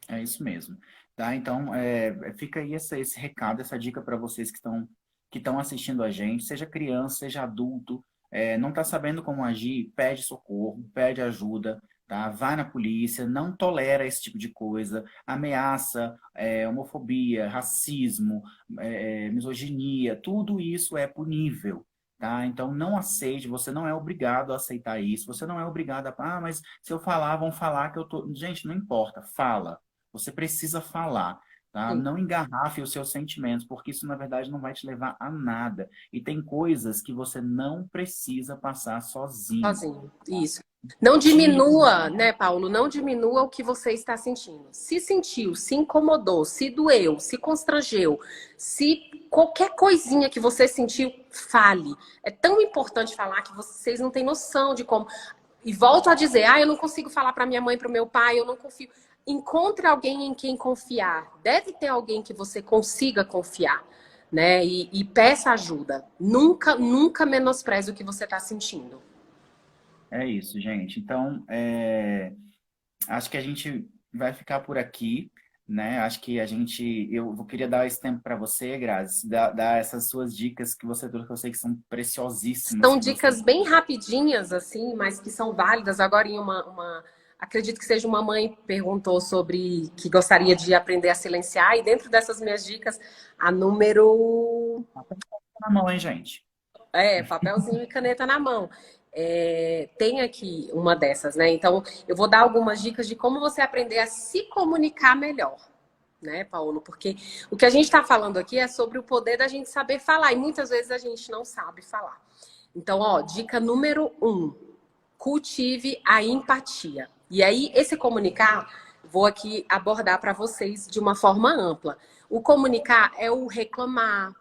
É isso mesmo. Tá? Então, fica aí esse recado, essa dica para vocês que estão assistindo a gente, seja criança, seja adulto, não está sabendo como agir, pede socorro, pede ajuda, tá? Vai na polícia, não tolera esse tipo de coisa, ameaça, homofobia, racismo, misoginia, tudo isso é punível. Tá? Então, não aceite, você não é obrigado a aceitar isso, você não é obrigado mas se eu falar, vão falar que eu tô. Gente, não importa, fala. Você precisa falar, tá? Sim. Não engarrafe os seus sentimentos, porque isso, na verdade, não vai te levar a nada. E tem coisas que você não precisa passar sozinho. Sozinho, isso. Não Tire. diminua, né, Paulo? Não diminua o que você está sentindo. Se sentiu, se incomodou, se doeu, se constrangeu, se qualquer coisinha que você sentiu, fale. É tão importante falar que vocês não têm noção de como. E volto a dizer, eu não consigo falar para minha mãe, para o meu pai, eu não confio. Encontre alguém em quem confiar. Deve ter alguém que você consiga confiar, né? E peça ajuda. Nunca, nunca menospreze o que você está sentindo. É isso, gente. Então, acho que a gente vai ficar por aqui, né? Acho que eu queria dar esse tempo para você, Grazi, dar essas suas dicas que você trouxe, que eu sei que são preciosíssimas, São que você. dicas bem rapidinhas, assim, mas que são válidas. Agora, acredito que seja uma mãe perguntou sobre que gostaria de aprender a silenciar, e dentro dessas minhas dicas, a número. Na mão, hein, gente? Papelzinho e caneta na mão. Tem aqui uma dessas, né? Então, eu vou dar algumas dicas de como você aprender a se comunicar melhor, né, Paulo? Porque o que a gente está falando aqui é sobre o poder da gente saber falar, e muitas vezes a gente não sabe falar. Então, dica número 1, cultive a empatia. E aí, esse comunicar, vou aqui abordar para vocês de uma forma ampla. O comunicar é o reclamar,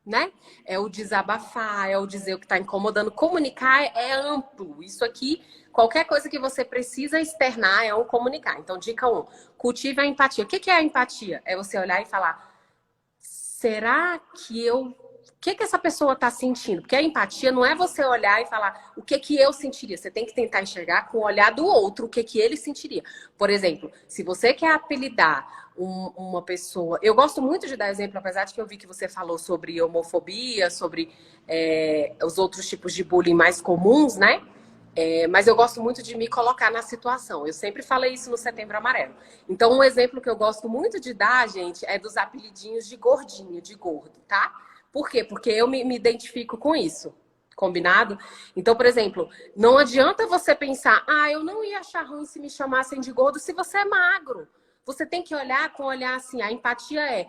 né? É o desabafar, é o dizer o que está incomodando. Comunicar é amplo. Isso aqui, qualquer coisa que você precisa externar é um comunicar. Então, dica 1, cultive a empatia. O que é a empatia? É você olhar e falar, será que eu... O que essa pessoa está sentindo? Porque a empatia não é você olhar e falar o que eu sentiria. Você tem que tentar enxergar com o olhar do outro o que ele sentiria. Por exemplo, se você quer apelidar uma pessoa... Eu gosto muito de dar exemplo, apesar de que eu vi que você falou sobre homofobia, sobre os outros tipos de bullying mais comuns, né? Mas eu gosto muito de me colocar na situação. Eu sempre falei isso no Setembro Amarelo. Então, um exemplo que eu gosto muito de dar, gente, é dos apelidinhos de gordinho, de gordo, tá? Por quê? Porque eu me identifico com isso. Combinado? Então, por exemplo, não adianta você pensar, eu não ia achar ruim se me chamassem de gordo se você é magro. Você tem que olhar com olhar assim, a empatia é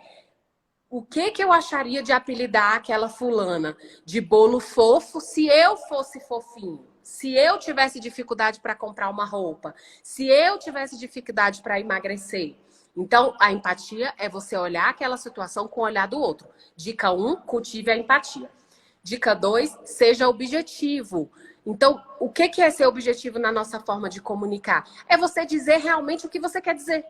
o que eu acharia de apelidar aquela fulana de bolo fofo se eu fosse fofinho? Se eu tivesse dificuldade para comprar uma roupa? Se eu tivesse dificuldade para emagrecer? Então, a empatia é você olhar aquela situação com o olhar do outro. Dica 1, cultive a empatia. Dica 2, seja objetivo. Então, o que é ser objetivo na nossa forma de comunicar? É você dizer realmente o que você quer dizer.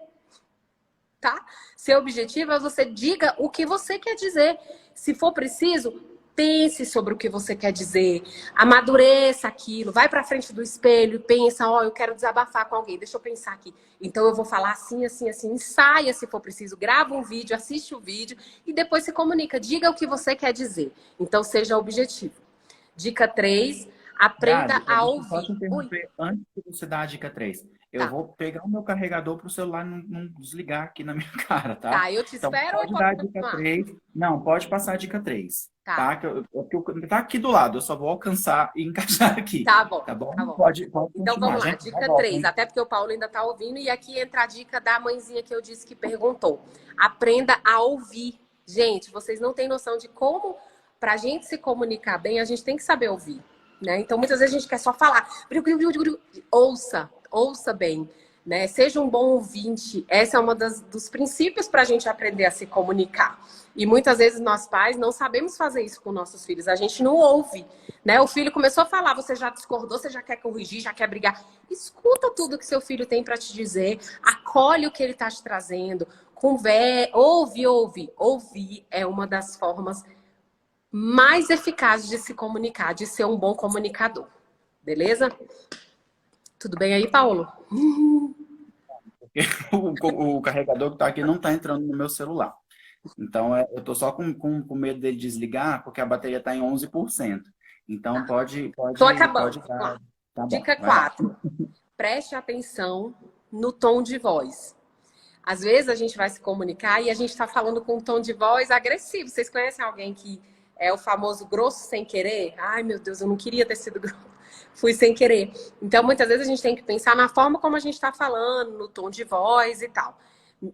Tá? Seu objetivo é você diga o que você quer dizer. Se for preciso, pense sobre o que você quer dizer, amadureça aquilo, vai para frente do espelho e pensa, eu quero desabafar com alguém, deixa eu pensar aqui. Então eu vou falar assim, assim, assim, ensaia se for preciso, grava um vídeo, assiste o vídeo e depois se comunica, diga o que você quer dizer. Então seja objetivo. Dica 3, aprenda Gabi, a deixa eu só te ouvir. Oi, interromper antes de você dar a dica 3. Eu tá. vou pegar o meu carregador para o celular não desligar aqui na minha cara, tá? Tá, eu te Então, espero ou eu pode posso dar a dica continuar? 3. Não, pode passar a dica 3, Tá, tá? Tá aqui do lado, eu só vou alcançar e encaixar aqui, tá bom, tá tá bom? bom. Pode Então continuar. vamos lá, Gente, já dica volto, 3, hein? até porque o Paulo ainda está ouvindo, e aqui entra a dica da mãezinha que eu disse que perguntou. Aprenda a ouvir. Gente, vocês não têm noção de como, para a gente se comunicar bem, a gente tem que saber ouvir, né? Então muitas vezes a gente quer só falar. Ouça, ouça bem, né? Seja um bom ouvinte. Essa é uma dos princípios para a gente aprender a se comunicar. E muitas vezes nós pais não sabemos fazer isso com nossos filhos. A gente não ouve, né? O filho começou a falar, você já discordou, você já quer corrigir, já quer brigar. Escuta tudo que seu filho tem para te dizer, acolhe o que ele está te trazendo, ouve. Ouvir é uma das formas mais eficazes de se comunicar, de ser um bom comunicador. Beleza? Tudo bem aí, Paulo? Porque o carregador que está aqui não está entrando no meu celular. Então, eu estou só com medo dele desligar, porque a bateria está em 11%. Então, Tô acabando. pode Vamos dar. lá. Tá bom, Dica vai lá. 4. Preste atenção no tom de voz. Às vezes a gente vai se comunicar e a gente está falando com um tom de voz agressivo. Vocês conhecem alguém que é o famoso grosso sem querer? Ai, meu Deus, eu não queria ter sido grosso. Fui sem querer. Então, muitas vezes a gente tem que pensar na forma como a gente está falando, no tom de voz e tal.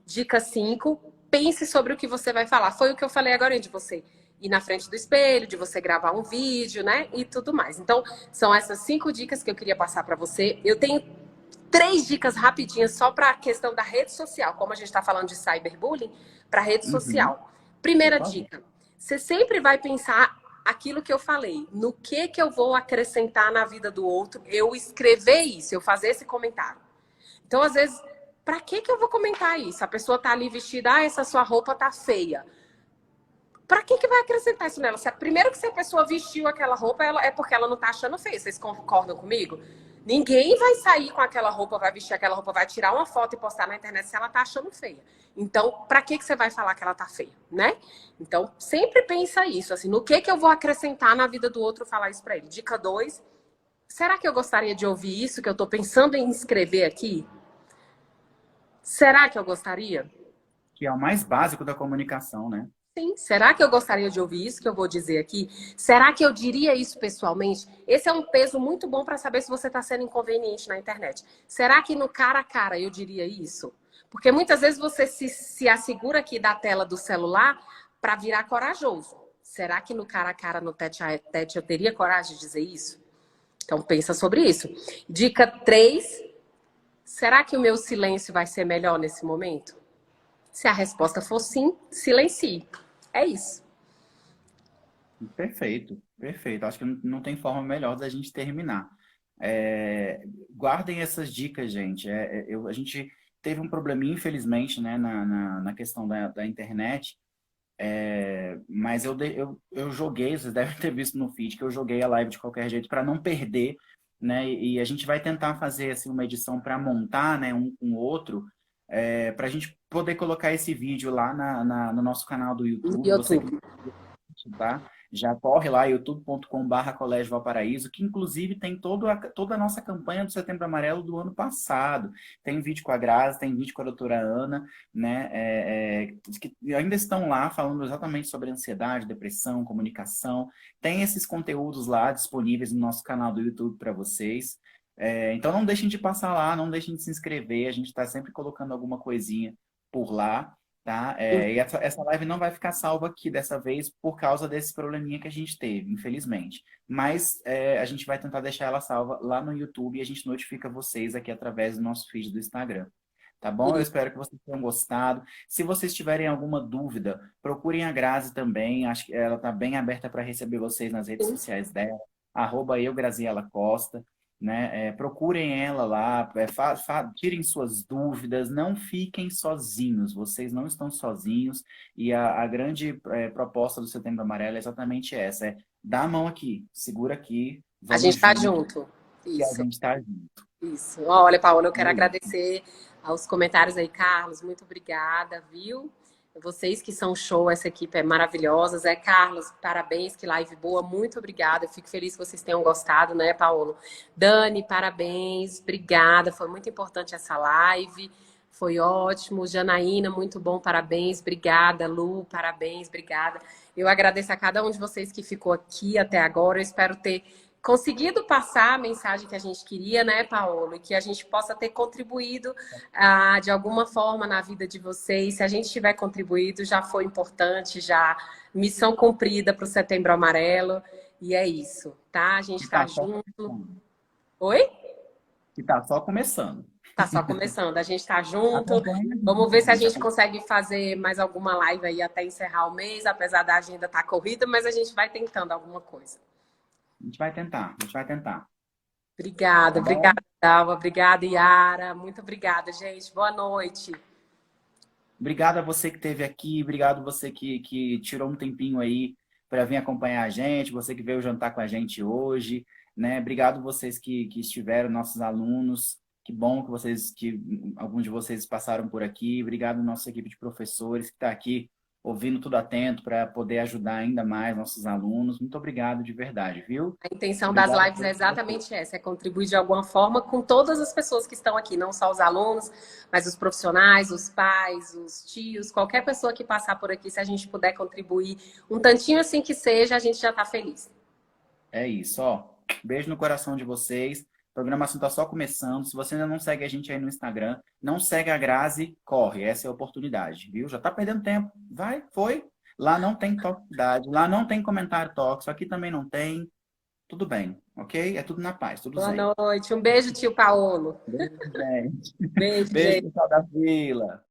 Dica 5, pense sobre o que você vai falar. Foi o que eu falei agora de você ir na frente do espelho, de você gravar um vídeo, né? E tudo mais. Então, são essas 5 dicas que eu queria passar para você. Eu tenho 3 dicas rapidinhas só para a questão da rede social, como a gente está falando de cyberbullying, para rede Uhum, social. por Primeira favor. dica: você sempre vai pensar aquilo que eu falei, no que eu vou acrescentar na vida do outro, eu escrever isso, eu fazer esse comentário. Então, às vezes, para que eu vou comentar isso? A pessoa tá ali vestida, essa sua roupa tá feia. Pra que vai acrescentar isso nela? Primeiro que se a pessoa vestiu aquela roupa, é porque ela não tá achando feia. Vocês concordam comigo? Ninguém vai sair com aquela roupa, vai vestir aquela roupa, vai tirar uma foto e postar na internet se ela tá achando feia. Então, pra que você vai falar que ela tá feia, né? Então, sempre pensa isso, assim, no que eu vou acrescentar na vida do outro falar isso pra ele. Dica 2, será que eu gostaria de ouvir isso que eu tô pensando em escrever aqui? Será que eu gostaria? Que é o mais básico da comunicação, né? Sim. Será que eu gostaria de ouvir isso que eu vou dizer aqui? Será que eu diria isso pessoalmente? Esse é um peso muito bom para saber se você está sendo inconveniente na internet. Será que no cara a cara eu diria isso? Porque muitas vezes você se assegura aqui da tela do celular para virar corajoso. Será que no cara a cara, no tete a tete, eu teria coragem de dizer isso? Então pensa sobre isso. Dica 3. Será que o meu silêncio vai ser melhor nesse momento? Se a resposta for sim, silencie. É isso. Perfeito, perfeito. Acho que não tem forma melhor da gente terminar. É, guardem essas dicas, gente. A gente teve um probleminha, infelizmente, né, na questão da internet. Mas eu joguei, vocês devem ter visto no feed que eu joguei a live de qualquer jeito para não perder, né? E a gente vai tentar fazer assim uma edição para montar, né, um com o outro, para a gente poder colocar esse vídeo lá no nosso canal do No YouTube. Você que YouTube. tá? Já corre lá, youtube.com/barra Colégio Valparaíso, que inclusive tem toda a nossa campanha do Setembro Amarelo do ano passado. Tem vídeo com a Grazi, tem vídeo com a doutora Ana, né? Que ainda estão lá falando exatamente sobre ansiedade, depressão, comunicação. Tem esses conteúdos lá disponíveis no nosso canal do YouTube para vocês. Então não deixem de passar lá, não deixem de se inscrever, a gente está sempre colocando alguma coisinha por lá. Tá? E essa live não vai ficar salva aqui dessa vez por causa desse probleminha que a gente teve, infelizmente. Mas a gente vai tentar deixar ela salva lá no YouTube e a gente notifica vocês aqui através do nosso feed do Instagram. Tá bom? Eu espero que vocês tenham gostado. Se vocês tiverem alguma dúvida, procurem a Grazi também. Acho que ela está bem aberta para receber vocês nas redes sociais dela. @eu, Graziela Costa, né? Procurem ela lá, tirem suas dúvidas, não fiquem sozinhos, vocês não estão sozinhos, e a grande proposta do Setembro Amarelo é exatamente essa, dá a mão aqui, segura aqui, A gente vamos está junto, junto. e a Isso. gente está junto. Isso. Olha, Paola, eu E quero aí? agradecer aos comentários aí, Carlos. Muito obrigada, viu? Vocês que são show, essa equipe é maravilhosa. Zé Carlos, parabéns, que live boa. Muito obrigada. Eu fico feliz que vocês tenham gostado, né, Paulo? Dani, parabéns. Obrigada. Foi muito importante essa live. Foi ótimo. Janaína, muito bom. Parabéns. Obrigada. Lu, parabéns. Obrigada. Eu agradeço a cada um de vocês que ficou aqui até agora. Eu espero ter conseguido passar a mensagem que a gente queria, né, Paulo? E que a gente possa ter contribuído de alguma forma na vida de vocês. Se a gente tiver contribuído, já foi importante, já missão cumprida para o Setembro Amarelo. E é isso, tá? A gente Que está tá só junto. começando. Oi? Que tá só começando. Tá só começando. A gente está junto. Acompanha a Vamos ver se a gente, gente consegue fazer mais alguma live aí até encerrar o mês, apesar da agenda estar corrida, mas a gente vai tentando alguma coisa. a gente vai tentar, a gente vai tentar, Obrigada, tá bom? obrigada, Dalva. Obrigada, Yara. Muito obrigada, gente. Boa noite. Obrigado a você que esteve aqui, obrigado a você que tirou um tempinho aí para vir acompanhar a gente, você que veio jantar com a gente hoje, né? Obrigado vocês que estiveram, nossos alunos. Que bom que alguns de vocês passaram por aqui. Obrigado nossa equipe de professores que está aqui ouvindo tudo atento para poder ajudar ainda mais nossos alunos. Muito obrigado de verdade, viu? A intenção das Obrigado a lives é todos vocês. exatamente essa, é contribuir de alguma forma com todas as pessoas que estão aqui, não só os alunos, mas os profissionais, os pais, os tios, qualquer pessoa que passar por aqui, se a gente puder contribuir um tantinho assim que seja, a gente já está feliz. É isso, ó. Beijo no coração de vocês. A programação está só começando. Se você ainda não segue a gente aí no Instagram, não segue a Grazi, corre. Essa é a oportunidade, viu? Já tá perdendo tempo. Vai, foi. Lá não tem toxicidade, lá não tem comentário tóxico, aqui também não tem. Tudo bem, ok? É tudo na paz, tudo Boa zen. noite, um beijo, tio Paolo. Beijo, gente. Beijo, Beijo, gente. pessoal da vila.